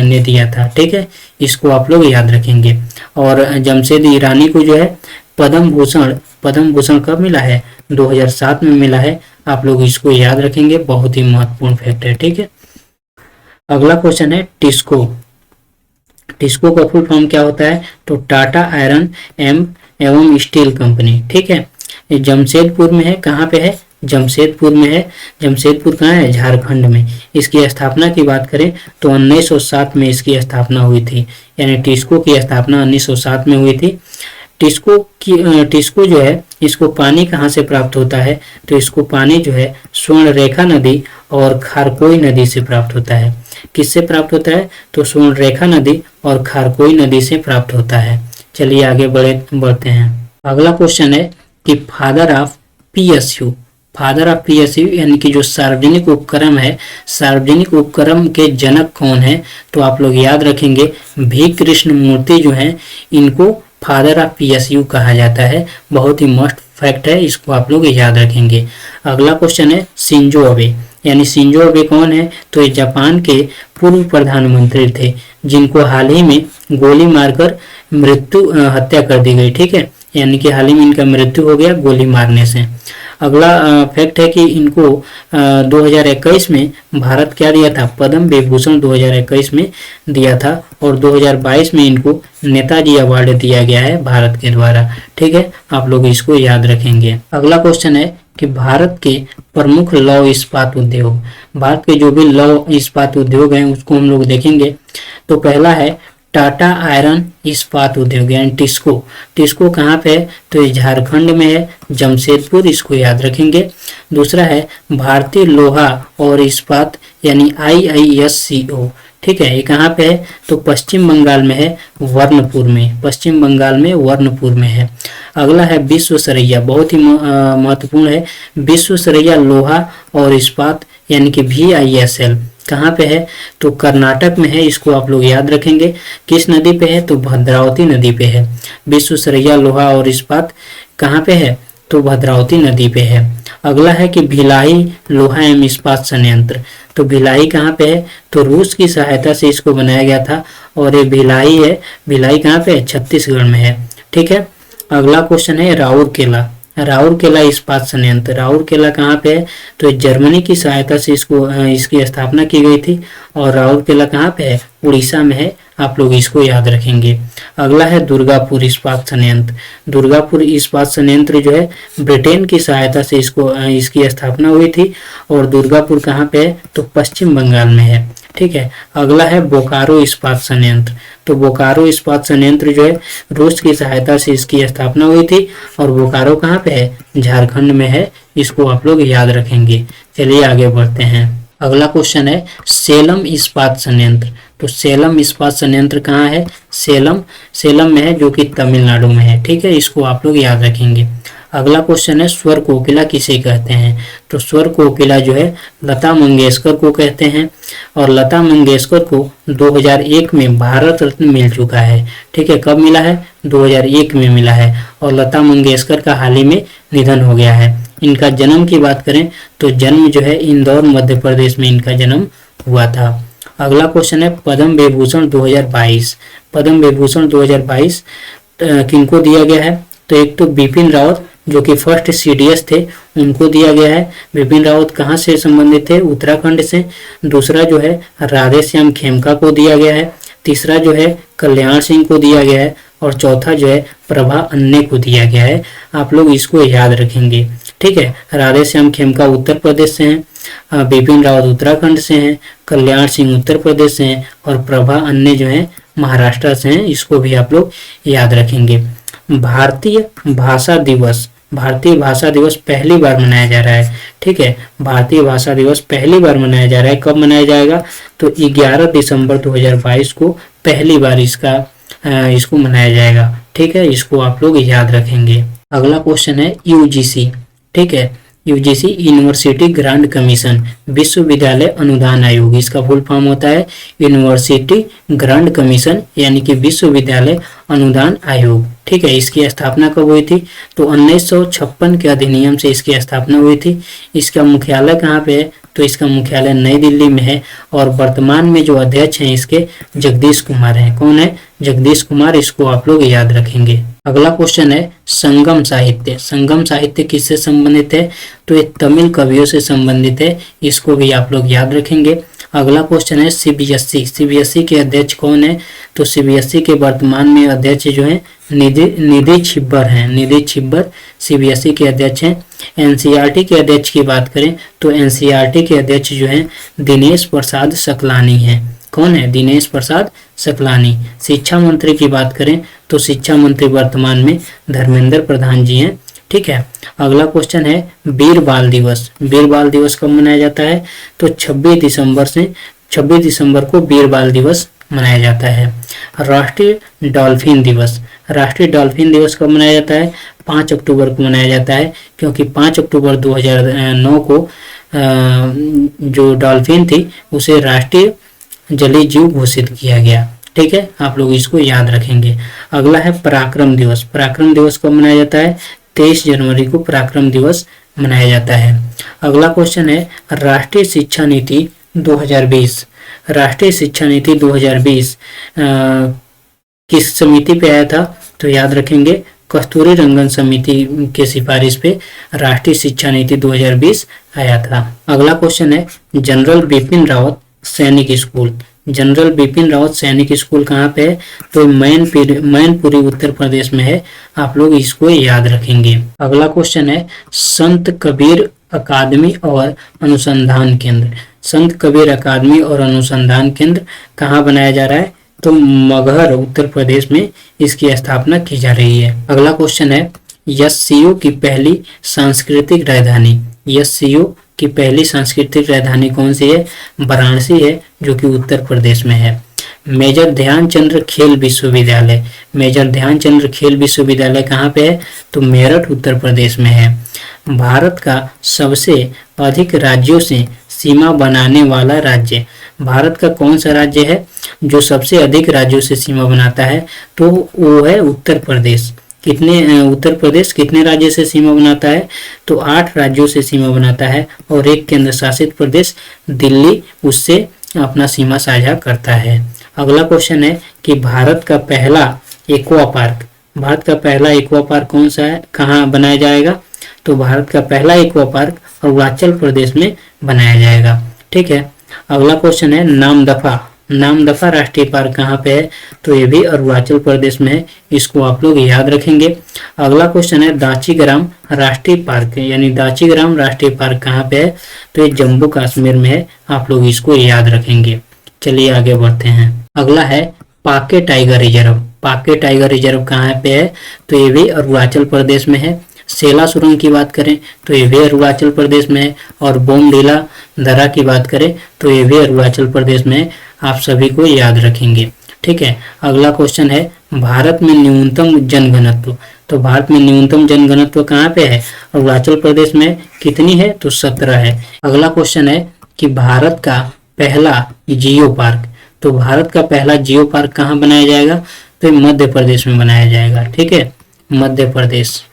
ने दिया था। ठीक है, इसको आप लोग याद रखेंगे। और जमशेद ईरानी को जो है पद्म भूषण कब मिला है? 2007 में मिला है। आप लोग इसको याद रखेंगे, बहुत ही महत्वपूर्ण फैक्ट है। ठीक है, अगला क्वेश्चन है टिस्को का फुल फॉर्म क्या होता है? तो टाटा आयरन एवं स्टील कंपनी। ठीक है, ये जमशेदपुर में है। कहाँ पे है? जमशेदपुर में है। जमशेदपुर कहाँ है? झारखंड में। इसकी स्थापना की बात करें तो 1907 में इसकी स्थापना हुई थी, यानी टिस्को की स्थापना 1907 में हुई थी। टिस्को जो है इसको पानी कहाँ से प्राप्त होता है? तो इसको पानी जो है स्वर्णरेखा नदी और खारकोई नदी से प्राप्त होता है। किससे प्राप्त होता है? तो स्वर्णरेखा नदी और खारकोई नदी से प्राप्त होता है। चलिए आगे बढ़ते हैं। अगला क्वेश्चन है कि फादर ऑफ PSU यानी कि जो सार्वजनिक उपक्रम है, सार्वजनिक उपक्रम के जनक कौन है? तो आप लोग याद रखेंगे भी कृष्ण मूर्ति जो है इनको फादर ऑफ PSU कहा जाता है। बहुत ही मस्त फैक्ट है, इसको आप लोग याद रखेंगे। अगला क्वेश्चन है शिंजो अबे, यानी शिंजो अबे कौन है? तो ये जापान के पूर्व प्रधानमंत्री थे, जिनको हाल ही में गोली मारकर हत्या कर दी गई। ठीक है, यानी कि हाल ही में इनका मृत्यु हो गया गोली मारने से। अगला फैक्ट है कि इनको 2021 में भारत क्या दिया था? पद्म विभूषण 2021 में दिया था। और 2022 में इनको नेताजी अवार्ड दिया गया है भारत के द्वारा। ठीक है, आप लोग इसको याद रखेंगे। अगला क्वेश्चन है कि भारत के प्रमुख लौह इस्पात उद्योग, भारत के जो भी लौह इस्पात उद्योग हैं उसको हम लोग देखेंगे। तो पहला है टाटा आयरन इस्पात उद्योग यानी टिस्को कहाँ पे है? तो ये झारखंड में है, जमशेदपुर, इसको याद रखेंगे। दूसरा है भारतीय लोहा और इस्पात यानी IISCO। ठीक है, ये कहाँ पे है? तो पश्चिम बंगाल में है, वर्णपुर में। पश्चिम बंगाल में वर्णपुर में है। अगला है विश्वेश्वरैया, बहुत ही महत्वपूर्ण है। विश्वेश्वरैया लोहा और इस्पात यानी कि VISL कहाँ पे है? तो कर्नाटक में है। इसको आप लोग याद रखेंगे। किस नदी पे है? तो भद्रावती नदी पे है। विश्वेश्वरैया लोहा और इस्पात कहाँ पे है? तो भद्रावती नदी पे है। अगला है कि भिलाई लोहा एवं इस्पात संयंत्र, तो भिलाई कहाँ पे है? तो रूस की सहायता से इसको बनाया गया था और ये भिलाई है। भिलाई कहाँ पे है? छत्तीसगढ़ में है। ठीक है, अगला क्वेश्चन है राउरकेला इस्पात संयंत्र, राउरकेला कहाँ पे है, तो जर्मनी की सहायता से इसकी स्थापना की गई थी और राउरकेला कहाँ पे है, उड़ीसा में है। आप लोग इसको याद रखेंगे। अगला है दुर्गापुर इस्पात संयंत्र। दुर्गापुर इस्पात संयंत्र जो है ब्रिटेन की सहायता से इसकी स्थापना हुई थी और दुर्गापुर कहाँ पे है, तो पश्चिम बंगाल में है। ठीक है। अगला है बोकारो इस्पात संयंत्र। तो बोकारो इस्पात संयंत्र जो है रूस की सहायता से इसकी स्थापना हुई थी और बोकारो कहाँ पे है, झारखंड में है। इसको आप लोग याद रखेंगे। चलिए आगे बढ़ते हैं। अगला क्वेश्चन है सेलम इस्पात संयंत्र। तो सेलम इस्पात संयंत्र कहाँ है, सेलम में है, जो कि तमिलनाडु में है। ठीक है, इसको आप लोग याद रखेंगे। अगला क्वेश्चन है स्वर कोकिला किसे कहते हैं। तो स्वर कोकिला जो है लता मंगेशकर को कहते हैं और लता मंगेशकर को 2001 में भारत रत्न मिल चुका है। ठीक है, कब मिला है, 2001 में मिला है और लता मंगेशकर का हाल ही में निधन हो गया है। इनका जन्म की बात करें तो जन्म जो है इंदौर मध्य प्रदेश में इनका जन्म हुआ था। अगला क्वेश्चन है पद्म विभूषण 2022। पद्म विभूषण 2022 किनको दिया गया है, तो एक तो बिपिन रावत जो कि फर्स्ट सीडीएस थे उनको दिया गया है। बिपिन रावत कहाँ से संबंधित थे, उत्तराखंड से। दूसरा जो है राधे श्याम खेमका को दिया गया है। तीसरा जो है कल्याण सिंह को दिया गया है और चौथा जो है प्रभा अन्य को दिया गया है। आप लोग इसको याद रखेंगे। ठीक है, राधे श्याम खेमका उत्तर प्रदेश से हैं, बिपिन रावत उत्तराखंड से हैं, कल्याण सिंह उत्तर प्रदेश से हैं और प्रभा अन्य जो है महाराष्ट्र से हैं। इसको भी आप लोग याद रखेंगे। भारतीय भाषा दिवस पहली बार मनाया जा रहा है। ठीक है, भारतीय भाषा दिवस पहली बार मनाया जा रहा है। कब मनाया जाएगा, तो 11 दिसंबर 2022 को पहली बार इसको मनाया जाएगा। ठीक है, इसको आप लोग याद रखेंगे। अगला क्वेश्चन है यूजीसी। ठीक है, यूजीसी यूनिवर्सिटी ग्रांट कमीशन, विश्वविद्यालय अनुदान आयोग। इसका फुल फॉर्म होता है यूनिवर्सिटी ग्रांट कमीशन, यानी कि विश्वविद्यालय अनुदान आयोग। ठीक है, इसकी स्थापना कब हुई थी, तो 1956 के अधिनियम से इसकी स्थापना हुई थी। इसका मुख्यालय कहाँ पे है, तो इसका मुख्यालय नई दिल्ली में है और वर्तमान में जो अध्यक्ष हैं इसके जगदीश कुमार हैं। कौन है, जगदीश कुमार। इसको आप लोग याद रखेंगे। अगला क्वेश्चन है संगम साहित्य। संगम साहित्य किससे संबंधित है, तो ये तमिल कवियों से संबंधित है। इसको भी आप लोग याद रखेंगे। अगला क्वेश्चन है सीबीएसई। सीबीएसई के अध्यक्ष कौन है, तो सीबीएसई के वर्तमान में अध्यक्ष जो है निधि छिब्बर हैं। निधि छिब्बर सीबीएसई के अध्यक्ष हैं। एनसीईआरटी के अध्यक्ष की बात करें तो एनसीईआरटी के अध्यक्ष जो हैं दिनेश प्रसाद सकलानी हैं। कौन है, दिनेश प्रसाद सकलानी। शिक्षा मंत्री की बात करें तो शिक्षा मंत्री वर्तमान में धर्मेंद्र प्रधान जी हैं। ठीक है, अगला क्वेश्चन है वीर बाल दिवस। वीर बाल दिवस कब मनाया जाता है, तो 26 दिसंबर को वीर बाल दिवस मनाया जाता है। राष्ट्रीय डॉल्फिन दिवस। राष्ट्रीय डॉल्फिन दिवस कब मनाया जाता है, 5 अक्टूबर को मनाया जाता है, क्योंकि 5 अक्टूबर 2009 को जो डॉल्फिन थी उसे राष्ट्रीय जलीय जीव घोषित किया गया। ठीक है, आप लोग इसको याद रखेंगे। अगला है पराक्रम दिवस। पराक्रम दिवस कब मनाया जाता है, 23 जनवरी को पराक्रम दिवस मनाया जाता है। अगला क्वेश्चन है राष्ट्रीय शिक्षा नीति 2020। राष्ट्रीय शिक्षा नीति 2020 किस समिति पे आया था, तो याद रखेंगे कस्तूरी रंगन समिति के सिफारिश पे राष्ट्रीय शिक्षा नीति 2020 आया था। अगला क्वेश्चन है जनरल बिपिन रावत सैनिक स्कूल। जनरल बिपिन रावत सैनिक स्कूल कहाँ पे है, तो मैनपुरी उत्तर प्रदेश में है। आप लोग इसको याद रखेंगे। अगला क्वेश्चन है संत कबीर अकादमी और अनुसंधान केंद्र। संत कबीर अकादमी और अनुसंधान केंद्र कहाँ बनाया जा रहा है, तो मगहर उत्तर प्रदेश में इसकी स्थापना की जा रही है। अगला क्वेश्चन है एससीओ की पहली सांस्कृतिक राजधानी। एससीओ की पहली सांस्कृतिक राजधानी कौन सी है, वाराणसी है, जो कि उत्तर प्रदेश में है। मेजर ध्यानचंद्र खेल विश्वविद्यालय। मेजर ध्यानचंद्र खेल विश्वविद्यालय कहाँ पे है, तो मेरठ उत्तर प्रदेश में है। भारत का सबसे अधिक राज्यों से सीमा बनाने वाला राज्य। भारत का कौन सा राज्य है जो सबसे अधिक राज्यों से सीमा बनाता है, तो वो है उत्तर प्रदेश। उत्तर प्रदेश कितने राज्य से सीमा बनाता है, तो 8 राज्यों से सीमा बनाता है और एक केंद्र शासित प्रदेश दिल्ली उससे अपना सीमा साझा करता है। अगला क्वेश्चन है कि भारत का पहला एक्वा पार्क कौन सा है, कहाँ बनाया जाएगा, तो भारत का पहला एक्वा पार्क अरुणाचल प्रदेश में बनाया जाएगा। ठीक है, अगला क्वेश्चन है नामदफा। नामदफा राष्ट्रीय पार्क कहाँ पे है? तो ये भी अरुणाचल प्रदेश में है, इसको आप लोग याद रखेंगे। अगला क्वेश्चन है दाचीग्राम राष्ट्रीय पार्क, यानी दाचीग्राम राष्ट्रीय पार्क कहाँ पे है? तो ये जम्मू कश्मीर में है, आप लोग इसको याद रखेंगे। चलिए आगे बढ़ते हैं। अगला है पाके टाइगर रिजर्व। पाके टाइगर रिजर्व कहाँ पे है? तो ये भी अरुणाचल प्रदेश में है। सेला सुरंग की बात करें तो ये भी अरुणाचल प्रदेश में है, और बोमडीला दर्रा की बात करें तो ये भी अरुणाचल प्रदेश में है, आप सभी को याद रखेंगे। ठीक है, अगला क्वेश्चन है भारत में न्यूनतम जनघनत्व। तो भारत में न्यूनतम जनघनत्व कहाँ पे है? अरुणाचल प्रदेश में। कितनी है? तो 17 है। अगला क्वेश्चन है कि भारत का पहला जियो पार्क। तो भारत का पहला जियो पार्क कहाँ बनाया जाएगा? तो मध्य प्रदेश में बनाया जाएगा। ठीक है, मध्य प्रदेश,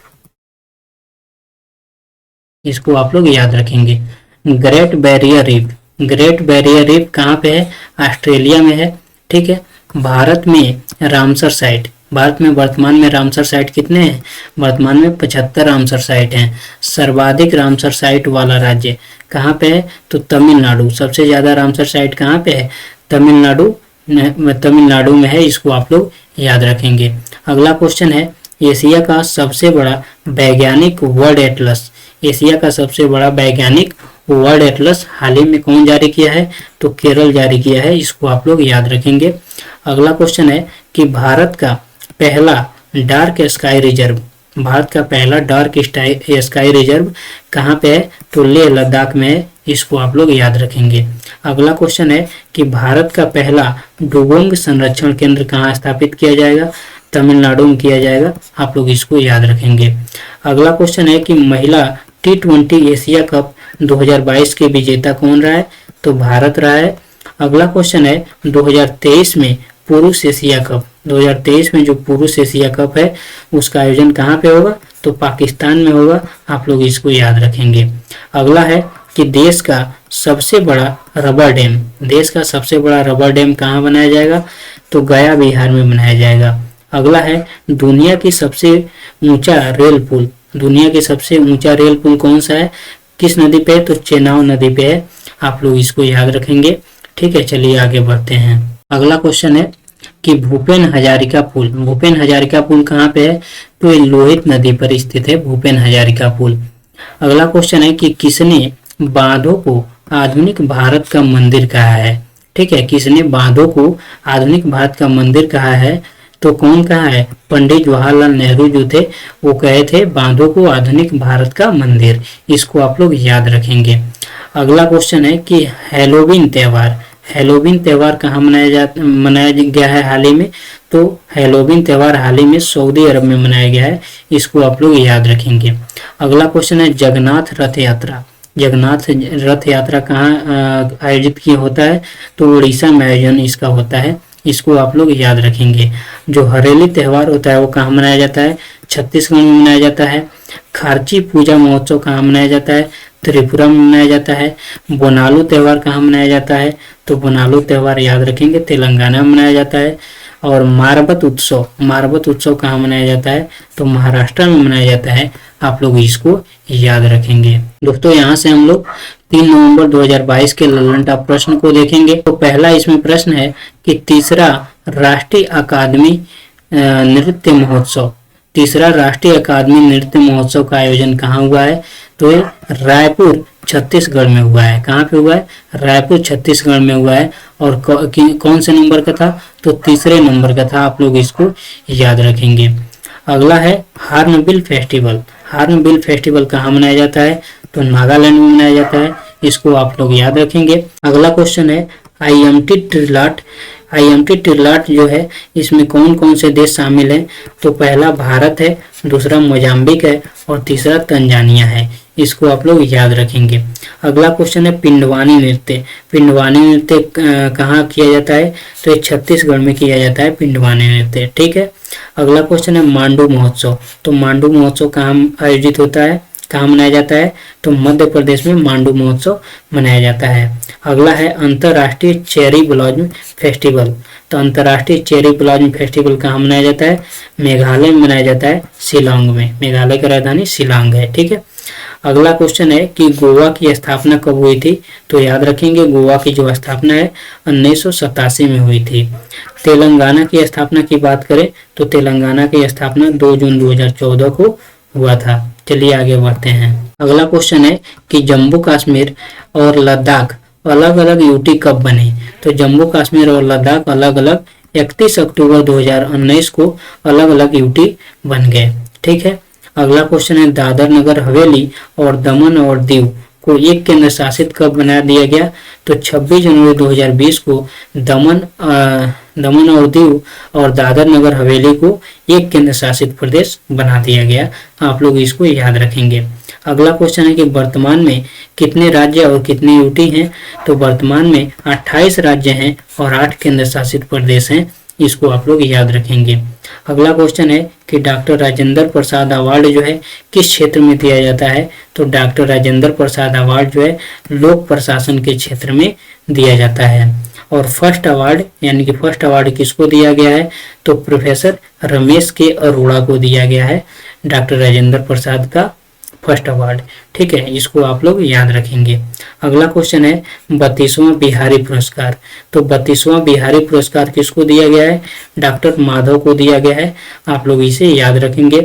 इसको आप लोग याद रखेंगे। Great barrier reef. Great barrier reef कहाँ पे है? ऑस्ट्रेलिया में है। ठीक है, भारत में रामसर साइट। भारत में वर्तमान में रामसर साइट कितने हैं? वर्तमान में 75 रामसर साइट हैं। सर्वाधिक रामसर साइट वाला राज्य कहाँ पे है? तो तमिलनाडु। सबसे ज्यादा रामसर साइट कहाँ पे है? तमिलनाडु में है, इसको आप लोग याद रखेंगे। अगला क्वेश्चन है एशिया का सबसे बड़ा वैज्ञानिक वर्ल्ड एटलस। एशिया का सबसे बड़ा वैज्ञानिक वर्ल्ड एटलस हाल ही में कौन जारी किया है? तो केरल जारी किया है, इसको आप लोग याद रखेंगे। अगला क्वेश्चन है कि भारत का पहला डार्क स्काई रिजर्व। भारत का पहला डार्क स्काई रिजर्व कहाँ पे है? तो लेह लद्दाख में है, इसको आप लोग याद रखेंगे। अगला क्वेश्चन है कि भारत का पहला डुगोंग संरक्षण केंद्र कहाँ स्थापित किया जाएगा? तमिलनाडु में किया जाएगा, आप लोग इसको याद रखेंगे। अगला क्वेश्चन है कि महिला T20 एशिया कप 2022 के विजेता कौन रहा है? तो भारत रहा है। अगला क्वेश्चन है 2023 में पुरुष एशिया कप। 2023 में जो पुरुष एशिया कप है उसका आयोजन कहाँ पे होगा? तो पाकिस्तान में होगा, आप लोग इसको याद रखेंगे। अगला है कि देश का सबसे बड़ा रबर डैम। देश का सबसे बड़ा रबर डैम कहाँ बनाया जाएगा? तो गया बिहार में बनाया जाएगा। अगला है दुनिया की सबसे ऊंचा रेल पुल। दुनिया के सबसे ऊंचा रेल पुल कौन सा है? किस नदी पे है? तो चेनाब नदी पे है, आप लोग इसको याद रखेंगे। ठीक है, चलिए आगे बढ़ते हैं। अगला क्वेश्चन है कि भूपेन हजारिका पुल। भूपेन हजारिका पुल कहाँ पे है? तो ये लोहित नदी पर स्थित है भूपेन हजारिका पुल। अगला क्वेश्चन है कि किसने बांधों को आधुनिक भारत का मंदिर कहा है? ठीक है, किसने बांधों को आधुनिक भारत का मंदिर कहा है? तो कौन कहा है? पंडित जवाहरलाल नेहरू जो थे वो कहे थे बांधों को आधुनिक भारत का मंदिर, इसको आप लोग याद रखेंगे। अगला क्वेश्चन है कि हैलोवीन त्यौहार। हैलोवीन त्यौहार कहाँ मनाया गया है हाल ही में? तो हैलोवीन त्यौहार हाल ही में सऊदी अरब में मनाया गया है, इसको आप लोग याद रखेंगे। अगला क्वेश्चन है जगन्नाथ रथ यात्रा। जगन्नाथ रथ यात्रा कहाँ आयोजित किया होता है? तो उड़ीसा में आयोजन इसका होता है, इसको आप लोग याद रखेंगे। जो हरेली त्यौहार होता है वो कहाँ मनाया जाता है? छत्तीसगढ़ में मनाया जाता है। खारची पूजा महोत्सव कहाँ मनाया जाता है? त्रिपुरा में मनाया जाता है। बोनालू त्यौहार कहाँ मनाया जाता है? तो बोनालू त्यौहार याद रखेंगे, तेलंगाना में मनाया जाता है। और मारबत उत्सव कहाँ मनाया जाता है? तो महाराष्ट्र में मनाया जाता है, आप लोग इसको याद रखेंगे। दोस्तों यहाँ से हम लोग 3 नवंबर 2022 के ललन टॉप प्रश्न को देखेंगे। तो पहला इसमें प्रश्न है कि तीसरा राष्ट्रीय अकादमी नृत्य महोत्सव। तीसरा राष्ट्रीय अकादमी नृत्य महोत्सव का आयोजन कहाँ हुआ है? तो ये रायपुर छत्तीसगढ़ में हुआ है। कहाँ पे हुआ है? रायपुर छत्तीसगढ़ में हुआ है। और कौन से नंबर का था? तो तीसरे नंबर का था, आप लोग इसको याद रखेंगे। अगला है हार्नबिल फेस्टिवल। हार्नबिल फेस्टिवल कहाँ मनाया जाता है? तो नागालैंड में मनाया जाता है, इसको आप लोग याद रखेंगे। अगला क्वेश्चन है IMT ट्रिलाट। IMT ट्रिलाट जो है इसमें कौन कौन से देश शामिल हैं? तो पहला भारत है, दूसरा मोजाम्बिक है और तीसरा तंजानिया है, इसको आप लोग याद रखेंगे। अगला क्वेश्चन है पिंडवानी नृत्य। पिंडवानी नृत्य कहाँ किया जाता है? तो ये छत्तीसगढ़ में किया जाता है पिंडवानी नृत्य। ठीक है, अगला क्वेश्चन है मांडू महोत्सव। तो मांडू महोत्सव कहाँ आयोजित होता है, कहाँ मनाया जाता है? तो मध्य प्रदेश में मांडू महोत्सव मनाया जाता है। अगला है अंतरराष्ट्रीय चेरी ब्लॉसम फेस्टिवल। तो तो अंतर्राष्ट्रीय चेरी ब्लॉसम फेस्टिवल कहाँ मनाया जाता है? मेघालय में मनाया जाता है, शिलांग में। मेघालय की राजधानी शिलांग है। ठीक है, अगला क्वेश्चन है कि गोवा की स्थापना कब हुई थी? तो याद रखेंगे गोवा की जो स्थापना है 1987 में हुई थी। तेलंगाना की स्थापना की बात करें तो तेलंगाना की स्थापना 2 जून 2014 को हुआ था। चलिए आगे बढ़ते हैं। अगला क्वेश्चन है कि जम्मू कश्मीर और लद्दाख अलग अलग यूटी कब बने? तो जम्मू कश्मीर और लद्दाख अलग अलग 31 अक्टूबर 2019 को अलग अलग यूटी बन गए। ठीक है, अगला क्वेश्चन है दादर नगर हवेली और दमन और दीव को एक केंद्र शासित कब बना दिया गया? तो 26 जनवरी 2020 को दमन और दीव और दादर नगर हवेली को एक केंद्र शासित प्रदेश बना दिया गया। आप लोग इसको याद रखेंगे। अगला क्वेश्चन है कि वर्तमान में कितने राज्य और कितने यूटी हैं? तो वर्तमान में 28 राज्य हैं और 8 केंद्र शासित प्रदेश हैं। इसको आप लोग याद रखेंगे। अगला क्वेश्चन है कि डॉक्टर राजेंद्र प्रसाद अवार्ड जो है किस क्षेत्र में दिया जाता है? तो डॉक्टर राजेंद्र प्रसाद अवार्ड जो है लोक प्रशासन के क्षेत्र में दिया जाता है। और फर्स्ट अवार्ड यानी कि फर्स्ट अवार्ड किसको दिया गया है? तो प्रोफेसर रमेश के अरोड़ा को दिया गया है डॉक्टर राजेंद्र प्रसाद का फर्स्ट अवार्ड। ठीक है, इसको आप लोग याद रखेंगे। अगला क्वेश्चन है 32वां बिहारी पुरस्कार। तो 32वां बिहारी पुरस्कार किसको दिया गया है? डॉक्टर माधव को दिया गया है। आप लोग इसे याद रखेंगे।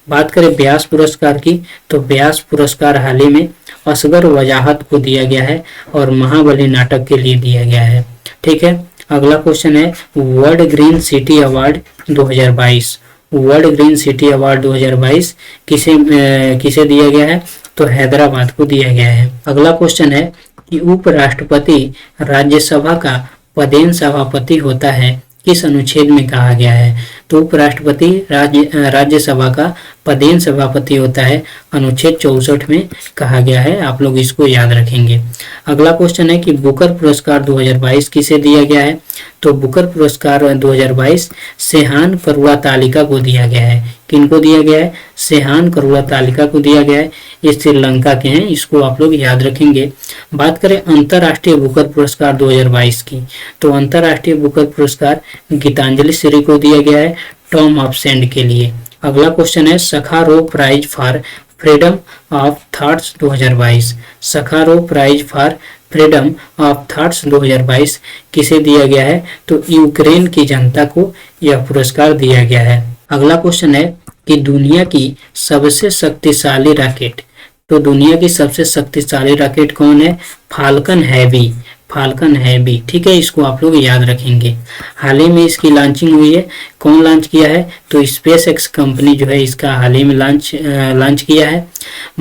बात करें व्यास पुरस्कार की तो व्यास पुरस्कार हाल ही में असगर वजाहत को दिया गया है और महाबली नाटक के लिए दिया गया है। ठीक है, अगला क्वेश्चन है world green city award 2022। World green city award 2022 किसे दिया गया है? तो हैदराबाद को दिया गया है। अगला क्वेश्चन है कि उपराष्ट्रपति राज्यसभा का पदेन सभापति होता है किस अनुच्छेद में कहा गया है? तो उपराष्ट्रपति राज्यसभा का पदेन सभापति होता है अनुच्छेद 64 में कहा गया है। आप लोग इसको याद रखेंगे। अगला क्वेश्चन है कि बुकर पुरस्कार 2022 किसे दिया गया है? तो बुकर पुरस्कार 2022 सेहान करुआ तालिका को दिया गया है। किनको दिया गया है? सेहान करुआ तालिका को दिया गया है। ये श्रीलंका के हैं, इसको आप लोग याद रखेंगे। बात करें अंतर्राष्ट्रीय बुकर पुरस्कार 2022 की तो अंतर्राष्ट्रीय बुकर पुरस्कार गीतांजलि श्री को दिया गया है टॉम ऑफ सेंड के लिए। अगला क्वेश्चन है Sakharov prize for freedom of thoughts 2022। Sakharov prize for freedom of thoughts 2022 किसे दिया गया है? तो यूक्रेन की जनता को यह पुरस्कार दिया गया है। अगला क्वेश्चन है कि दुनिया की सबसे शक्तिशाली रॉकेट। तो दुनिया की सबसे शक्तिशाली रॉकेट कौन है? Falcon heavy. Falcon heavy. ठीक है, इसको आप लोग याद रखेंगे। हाल ही में इसकी लॉन्चिंग हुई है। कौन लॉन्च किया है? तो स्पेस एक्स कंपनी जो है इसका हाल ही में लॉन्च किया है।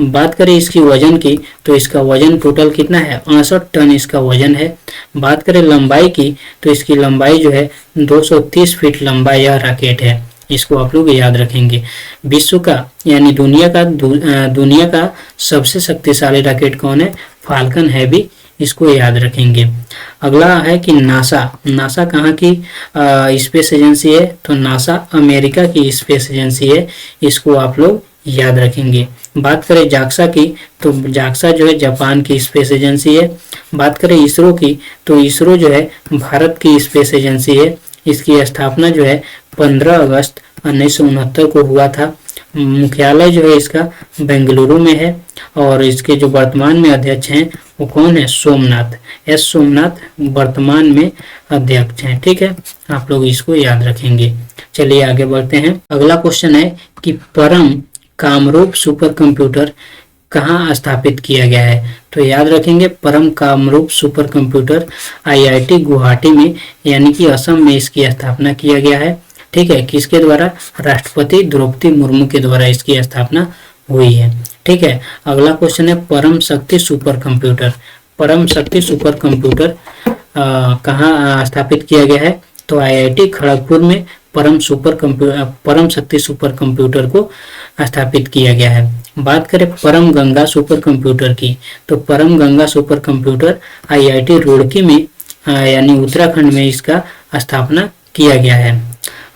बात करें इसकी वजन की तो इसका वजन टोटल कितना है? 68 टन इसका वजन है। बात करें लंबाई की तो इसकी लंबाई जो है 230 फीट लंबा यह रॉकेट है। इसको आप लोग याद रखेंगे। विश्व का यानी दुनिया का सबसे शक्तिशाली रॉकेट कौन है? Falcon heavy. इसको याद रखेंगे। अगला है कि नासा कहाँ की स्पेस एजेंसी है? तो नासा अमेरिका की स्पेस एजेंसी है। इसको आप लोग याद रखेंगे। बात करें जाक्सा की तो जाक्सा जो है जापान की स्पेस एजेंसी है। बात करें इसरो की तो इसरो जो है भारत की स्पेस एजेंसी है। इसकी स्थापना जो है 15 अगस्त 1969 को हुआ था। मुख्यालय जो है इसका बेंगलुरु में है और इसके जो वर्तमान में अध्यक्ष हैं वो कौन है? एस सोमनाथ वर्तमान में अध्यक्ष हैं। ठीक है, आप लोग इसको याद रखेंगे। चलिए आगे बढ़ते हैं। अगला क्वेश्चन है कि परम कामरूप सुपर कंप्यूटर कहाँ स्थापित किया गया है? तो याद रखेंगे परम Kamrup super computer IIT Guwahati में यानी कि असम में इसकी स्थापना किया गया है। ठीक है, किसके द्वारा? राष्ट्रपति द्रौपदी मुर्मू के द्वारा इसकी स्थापना हुई है। ठीक है, अगला क्वेश्चन है परम शक्ति सुपर कंप्यूटर। परम शक्ति सुपर कंप्यूटर कहाँ स्थापित किया गया है? तो IIT खड़गपुर में परम शक्ति सुपर कंप्यूटर को स्थापित किया गया है। बात करें परम गंगा सुपर कंप्यूटर की तो परम Ganga super computer IIT Roorkee में यानी उत्तराखंड में इसका स्थापना किया गया है।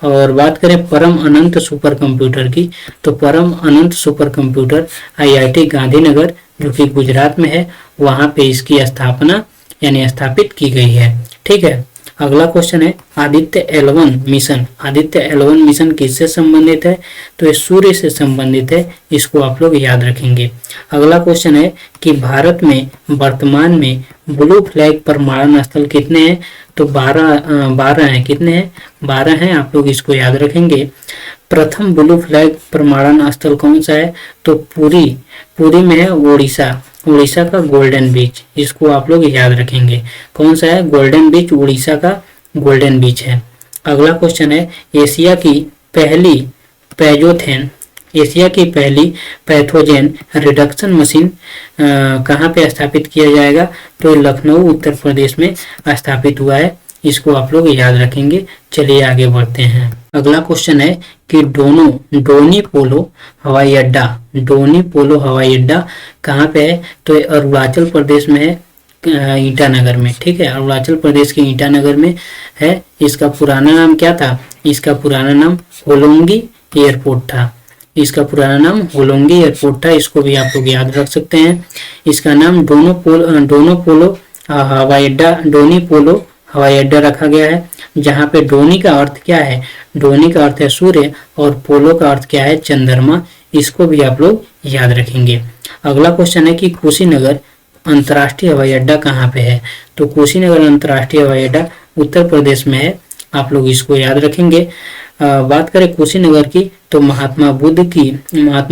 और बात करें परम अनंत सुपर कंप्यूटर की तो परम अनंत सुपर कंप्यूटर IIT गांधीनगर जो कि गुजरात में है वहां पे इसकी स्थापना यानी स्थापित की गई है। ठीक है, अगला क्वेश्चन है Aditya L1 mission. Aditya L1 mission किससे संबंधित है? तो ये सूर्य से संबंधित है, इसको आप लोग याद रखेंगे। अगला क्वेश्चन है कि भारत में वर्तमान में ब्लू फ्लैग प्रमाणन स्थल कितने हैं? तो 12 हैं। कितने हैं? 12 हैं, आप लोग इसको याद रखेंगे। प्रथम ब्लू फ्लैग प्रमाणन स्थल कौन सा है? तो पुरी में है, उड़ीसा का गोल्डन बीच, इसको आप लोग याद रखेंगे। कौन सा है? गोल्डन बीच, उड़ीसा का गोल्डन बीच है। अगला क्वेश्चन है एशिया की पहली पैथोजन रिडक्शन मशीन कहाँ पे स्थापित किया जाएगा? तो लखनऊ उत्तर प्रदेश में स्थापित हुआ है, इसको आप लोग याद रखेंगे। चलिए आगे बढ़ते हैं। अगला क्वेश्चन है कि डोनी पोलो हवाई अड्डा कहाँ पे है? तो अरुणाचल प्रदेश में है, ईटानगर में। ठीक है, अरुणाचल प्रदेश के ईटानगर में है। इसका पुराना नाम क्या था? इसका पुराना नाम होलोंगी एयरपोर्ट था। इसको भी आप लोग याद रख सकते हैं। इसका नाम डोनी पोलो हवाई अड्डा रखा गया है, जहाँ पे डोनी का अर्थ क्या है? डोनी का अर्थ है सूर्य और पोलो का अर्थ क्या है? चंद्रमा। इसको भी आप लोग याद रखेंगे। अगला क्वेश्चन है कि कुशीनगर अंतर्राष्ट्रीय हवाई अड्डा कहाँ पे है? तो कुशीनगर अंतर्राष्ट्रीय हवाई अड्डा उत्तर प्रदेश में है, आप लोग इसको याद रखेंगे। बात करें कुशीनगर की, तो महात्मा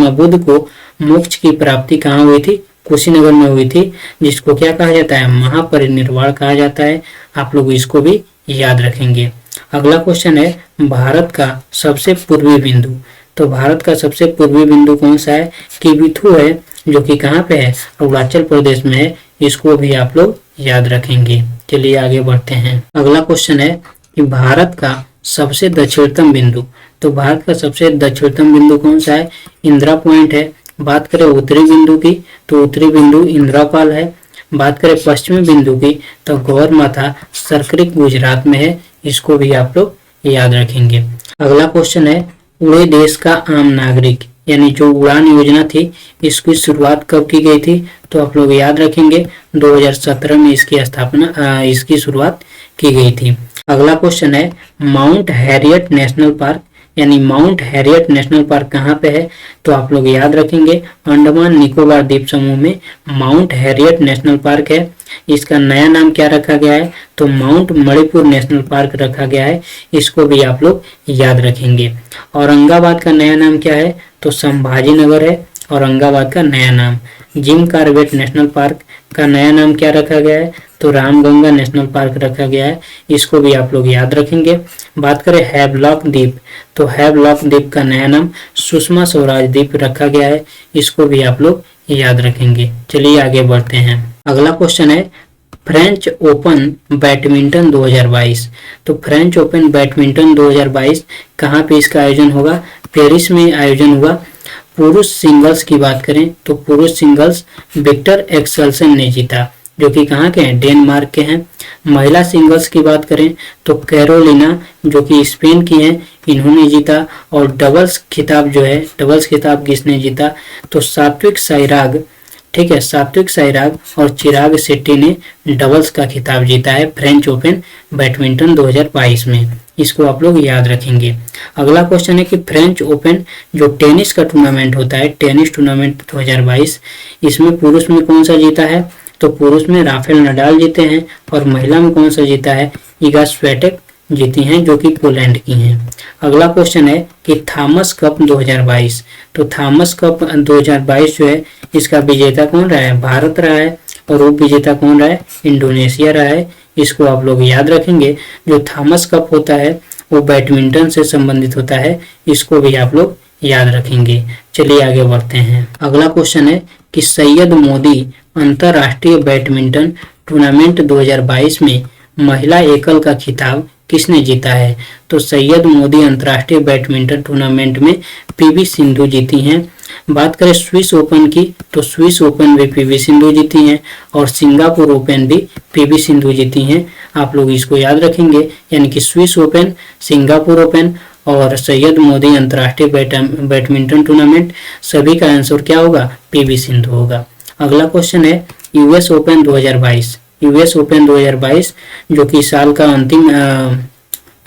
बुद्ध को मोक्ष की प्राप्ति कहाँ हुई थी? कुशीनगर में हुई थी, जिसको क्या कहा जाता है? महापरिनिर्वाण कहा जाता है। आप लोग इसको भी याद रखेंगे। अगला क्वेश्चन है भारत का सबसे पूर्वी बिंदु। तो भारत का सबसे पूर्वी बिंदु कौन सा है? किबिथु है, जो कि कहाँ पे है? अरुणाचल प्रदेश में है, इसको भी आप लोग याद रखेंगे। चलिए आगे बढ़ते हैं। अगला क्वेश्चन है कि भारत का सबसे दक्षिणतम बिंदु। तो भारत का सबसे दक्षिणतम बिंदु कौन सा है? इंदिरा पॉइंट है। बात करें उत्तरी बिंदु की, तो उत्तरी बिंदु इंदिरापाल है। बात करें पश्चिमी बिंदु की, तो गौरमाथा सरक्रिक गुजरात में है, इसको भी आप लोग याद रखेंगे। अगला क्वेश्चन है उड़े देश का आम नागरिक, यानी जो उड़ान योजना थी, इसकी शुरुआत कब की गई थी? तो आप लोग याद रखेंगे 2017 में इसकी शुरुआत की गई थी। अगला क्वेश्चन है माउंट हैरियट नेशनल पार्क, यानी माउंट हैरियट नेशनल पार्क कहाँ पे है? तो आप लोग याद रखेंगे अंडमान निकोबार द्वीप समूह में माउंट हैरियट नेशनल पार्क है। इसका नया नाम क्या रखा गया है? तो माउंट मणिपुर नेशनल पार्क रखा गया है, इसको भी आप लोग याद रखेंगे। औरंगाबाद का नया नाम क्या है? तो संभाजी नगर है औरंगाबाद का नया नाम। जिम कॉर्बेट नेशनल पार्क का नया नाम क्या रखा गया है? तो रामगंगा नेशनल पार्क रखा गया है, इसको भी आप लोग याद रखेंगे। बात करें हैवलॉक द्वीप, तो हैवलॉक द्वीप का नया नाम सुषमा स्वराज द्वीप रखा गया है, इसको भी आप लोग याद रखेंगे। चलिए आगे बढ़ते हैं। अगला क्वेश्चन है फ्रेंच ओपन बैडमिंटन 2022। तो फ्रेंच ओपन बैडमिंटन 2022 कहाँ पे इसका आयोजन होगा? पेरिस में आयोजन हुआ। पुरुष सिंगल्स की बात करें तो पुरुष सिंगल्स विक्टर एक्सेल्सन ने जीता, जो कि कहाँ के हैं? डेनमार्क के हैं। महिला सिंगल्स की बात करें तो कैरोलिना, जो कि स्पेन की हैं, इन्होंने जीता। और डबल्स खिताब किसने जीता? तो सात्विक साईराज, ठीक है, सात्विक साईराज और चिराग शेट्टी ने डबल्स का खिताब जीता है फ्रेंच ओपन बैडमिंटन 2022 में, इसको आप लोग याद रखेंगे। अगला क्वेश्चन है कि फ्रेंच ओपन जो टेनिस का टूर्नामेंट होता है, टेनिस टूर्नामेंट 2022, इसमें पुरुष में कौन सा जीता है? तो पुरुष में राफेल नडाल जीते हैं और महिला में कौन सा जीता है? इगा स्विएटेक जीती हैं, जो कि पोलैंड की हैं। अगला क्वेश्चन है कि थॉमस कप 2022। तो थॉमस कप 2022 जो है, इसका विजेता कौन रहा है? भारत रहा है। और उप विजेता कौन रहा है? इंडोनेशिया रहा है, इसको आप लोग याद रखेंगे। जो थॉमस कप होता है वो बैडमिंटन से संबंधित होता है, इसको भी आप लोग याद रखेंगे। चलिए आगे बढ़ते हैं। अगला क्वेश्चन है कि सैयद मोदी अंतरराष्ट्रीय बैडमिंटन टूर्नामेंट 2022 में महिला एकल का खिताब किसने जीता है? तो सैयद मोदी अंतरराष्ट्रीय बैडमिंटन टूर्नामेंट में पीवी सिंधु जीती हैं। बात करें स्विस ओपन की, तो स्विस ओपन में पीवी सिंधु जीती हैं और सिंगापुर ओपन भी पीवी सिंधु जीती हैं, आप लोग इसको याद रखेंगे। यानी कि स्विस ओपन, सिंगापुर ओपन और सैयद मोदी अंतरराष्ट्रीय बैडमिंटन टूर्नामेंट, सभी का आंसर क्या होगा? पीवी सिंधु होगा। अगला क्वेश्चन है यूएस ओपन 2022, यूएस ओपन 2022 जो कि साल का अंतिम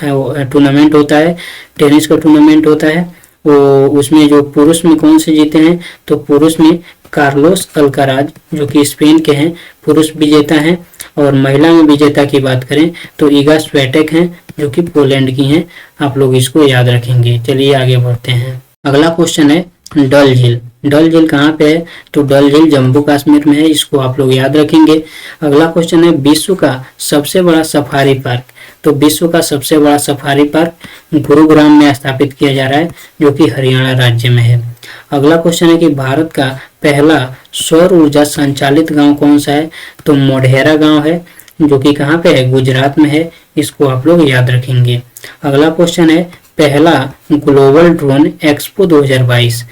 टूर्नामेंट होता है, टेनिस का टूर्नामेंट होता है। वो उसमें जो पुरुष में कौन से जीते हैं, तो पुरुष में कार्लोस अल्काराज जो कि स्पेन के हैं, पुरुष विजेता हैं। और महिला में विजेता की बात करें तो ईगा स्वेटेक हैं जो कि पोलैंड की हैं। आप लोग इसको याद रखेंगे। चलिए आगे बढ़ते हैं। अगला क्वेश्चन है डल झील। डल झील कहाँ पे है, तो डल झील जम्मू कश्मीर में है, इसको आप लोग याद रखेंगे। अगला क्वेश्चन है विश्व का सबसे बड़ा सफारी पार्क। तो विश्व का सबसे बड़ा सफारी पार्क गुरुग्राम में स्थापित किया जा रहा है जो कि हरियाणा राज्य में है। अगला क्वेश्चन है कि भारत का पहला सौर ऊर्जा संचालित गांव कौन सा है, तो मोढेरा गांव है जो कि कहाँ पे है, गुजरात में है। इसको आप लोग याद रखेंगे। अगला क्वेश्चन है पहला ग्लोबल ड्रोन एक्सपो 2022।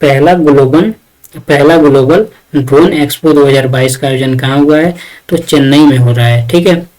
पहला ग्लोबल ड्रोन एक्सपो 2022 का आयोजन कहाँ हुआ है, तो चेन्नई में हो रहा है। ठीक है।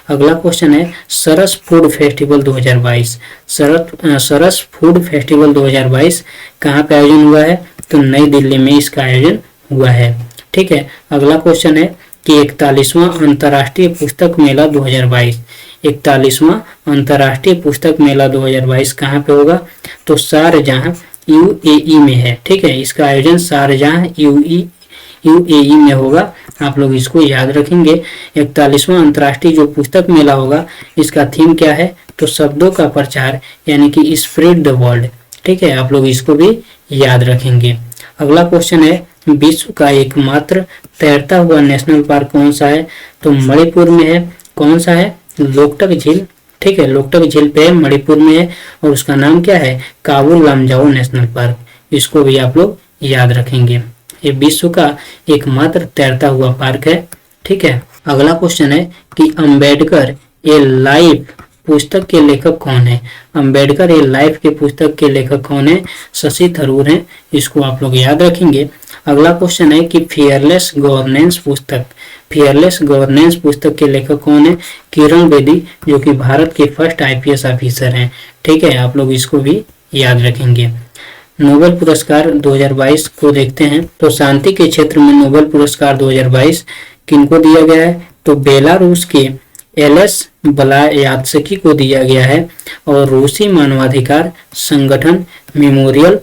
अगला क्वेश्चन है सरस फूड फेस्टिवल 2022। सरस फूड फेस्टिवल 2022 कहाँ पे आयोजन हुआ है, तो नई दिल्ली में इसका आयोजन हुआ है। ठीक है। अगला क्वेश्चन है कि 41वां अंतर्राष्ट्रीय पुस्तक मेला 2022। 41वां अंतर्राष्ट्रीय पुस्तक मेला 2022 कहाँ पे होगा, तो शारजाह यूएई में है। ठीक है। इसका आयोजन शारजाह यूएई में होगा। आप लोग इसको याद रखेंगे। 41वां अंतर्राष्ट्रीय जो पुस्तक मेला होगा इसका थीम क्या है, तो शब्दों का प्रचार यानी कि स्प्रेड द वर्ल्ड। ठीक है। आप लोग इसको भी याद रखेंगे। अगला क्वेश्चन है विश्व का एकमात्र तैरता हुआ नेशनल पार्क कौन सा है, तो मणिपुर में है। कौन सा है, लोकटक झील। ठीक है। लोकटक झील पे मणिपुर में है और उसका नाम क्या है, काबुल लामजाओ नेशनल पार्क। इसको भी आप लोग याद रखेंगे। ये विश्व का एकमात्र तैरता हुआ पार्क है। ठीक है। अगला क्वेश्चन है कि अंबेडकर ए लाइफ पुस्तक के लेखक कौन है। अंबेडकर ए लाइफ के पुस्तक के लेखक कौन है, शशि थरूर हैं। इसको आप लोग याद रखेंगे। अगला क्वेश्चन है कि फियरलेस गवर्नेंस पुस्तक के लेखक कौन है, किरण बेदी जो कि भारत के फर्स्ट आईपीएस ऑफिसर हैं। ठीक है। आप लोग इसको भी याद रखेंगे। नोबेल पुरस्कार 2022 को देखते हैं तो शांति के क्षेत्र में नोबेल पुरस्कार 2022 किनको दिया गया है, तो बेलारूस के एलएस ब्लायात्स्की को दिया गया है। और रूसी मानवाधिकार संगठन मेमोरियल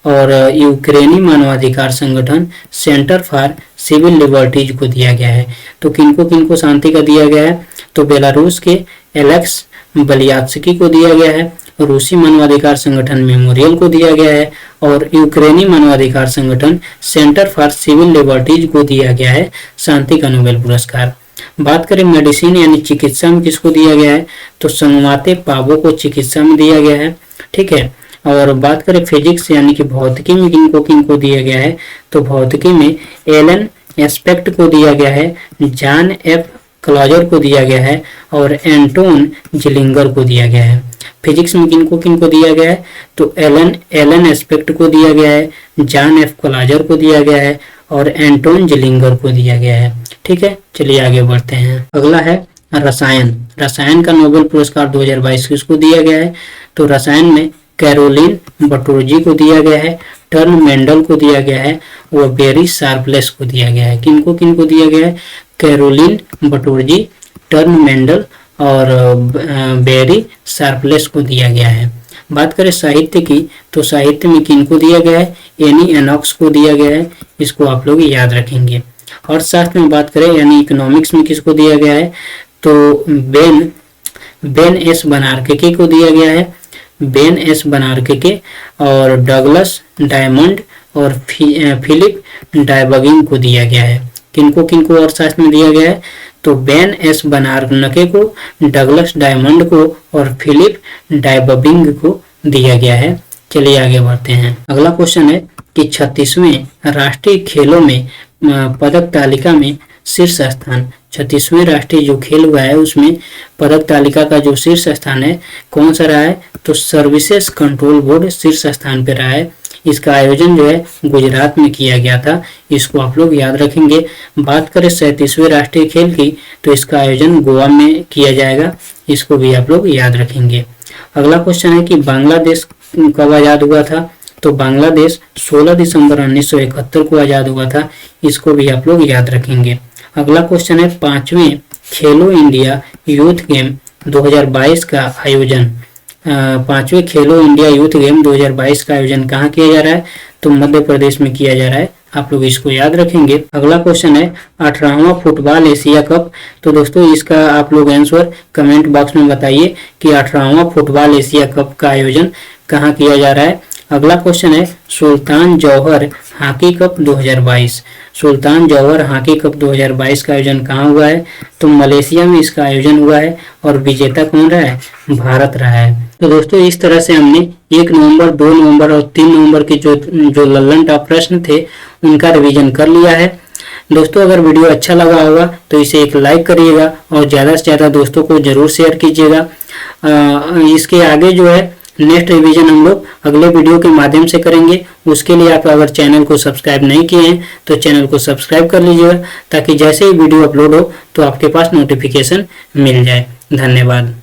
और यूक्रेनी मानवाधिकार संगठन सेंटर फॉर सिविल लिबर्टीज को दिया गया है। तो किनको शांति का दिया गया है, तो बेलारूस के एलेक्स ब्लायात्स्की को दिया गया है, रूसी मानवाधिकार संगठन मेमोरियल को दिया गया है और यूक्रेनी मानवाधिकार संगठन सेंटर फॉर सिविल लिबर्टीज को दिया गया है शांति का नोबेल पुरस्कार। बात करें मेडिसिन यानी चिकित्सा में किसको दिया गया है, तो संगमाते पाबो को चिकित्सा में दिया गया है। ठीक है। और बात करें फिजिक्स यानी कि भौतिकी में किनको दिया गया है, तो भौतिकी में एलन एस्पेक्ट को दिया गया है, जॉन एफ क्लॉजर को दिया गया है और एंटोन जिलिंगर को दिया गया है। फिजिक्स में किनको दिया गया है, तो एलन एस्पेक्ट को दिया गया है, जॉन एफ क्लॉजर को दिया गया है और एंटोन जिलिंगर को दिया गया है। ठीक है। चलिए आगे बढ़ते हैं। अगला है रसायन का नोबेल पुरस्कार 2022 किसको दिया गया है, तो रसायन में कैरोलिन बटोर्जी को दिया गया है, टर्न मेंडल को दिया गया है और बेरी शार्पलेस को दिया गया है। किनको दिया गया है, कैरोलिन बटोर्जी, टर्न मेंडल और बेरी शार्पलेस को दिया गया है। बात करें साहित्य की, तो साहित्य में किनको दिया गया है, एनी एनॉक्स को दिया गया है। इसको आप लोग याद रखेंगे। अर्थशास्त्र में बात करें यानी इकोनॉमिक्स में किसको दिया गया है, तो बेन एस बनार्के को दिया गया है, बेन एस बनार्के और डगलस डायमंड और फिलिप डायबगिंग को दिया गया है। किनको अर्थशास्त्र में दिया गया है, तो बेन एस बनार्के को, डगलस डायमंड को और फिलिप डायबगिंग को दिया गया है। चलिए आगे बढ़ते हैं। अगला क्वेश्चन है कि 36वें राष्ट्रीय खेलों में पदक तालिका में शीर्ष स्थान, 36वें राष्ट्रीय जो खेल हुआ है उसमें पदक तालिका का जो शीर्ष स्थान है कौन सा रहा है, तो सर्विसेज कंट्रोल बोर्ड शीर्ष स्थान पर रहा है। इसका आयोजन जो है गुजरात में किया गया था। इसको आप लोग याद रखेंगे। बात करें 37वें राष्ट्रीय खेल की, तो इसका आयोजन गोवा में किया जाएगा। इसको भी आप लोग याद रखेंगे। अगला क्वेश्चन है कि बांग्लादेश कब आज़ाद हुआ था, तो बांग्लादेश 16 दिसंबर 1971 को आज़ाद हुआ था। इसको भी आप लोग याद रखेंगे। अगला क्वेश्चन है 5वें खेलो इंडिया यूथ गेम 2022 का आयोजन। 5वें खेलो इंडिया यूथ गेम 2022 का आयोजन कहाँ किया जा रहा है? तो मध्य प्रदेश में किया जा रहा है। आप लोग इसको याद रखेंगे। अगला क्वेश्चन है 18वां फुटबॉल एशिया कप। तो दोस्तों इसका आप लोग आंसर कमेंट बॉक्स में बताइए कि 18वां फुटबॉल एशिया कप का आयोजन कहाँ किया जा रहा है। अगला क्वेश्चन है सुल्तान जौहर हॉकी कप 2022। सुल्तान जौहर हॉकी कप 2022 का आयोजन कहाँ हुआ है? तो मलेशिया में इसका आयोजन हुआ है और विजेता कौन रहा है? भारत रहा है। तो दोस्तों इस तरह से हमने 1 नवंबर, 2 नवंबर और 3 नवंबर के जो लल्लन टॉप प्रश्न थे उनका रिवीजन कर लिया है। दोस्तों अगर वीडियो अच्छा लगा होगा तो इसे एक लाइक करिएगा और ज़्यादा से ज़्यादा दोस्तों को जरूर शेयर कीजिएगा। इसके आगे जो है नेक्स्ट रिवीजन हम लोग अगले वीडियो के माध्यम से करेंगे। उसके लिए आप अगर चैनल को सब्सक्राइब नहीं किए हैं तो चैनल को सब्सक्राइब कर लीजिएगा, ताकि जैसे ही वीडियो अपलोड हो तो आपके पास नोटिफिकेशन मिल जाए। धन्यवाद।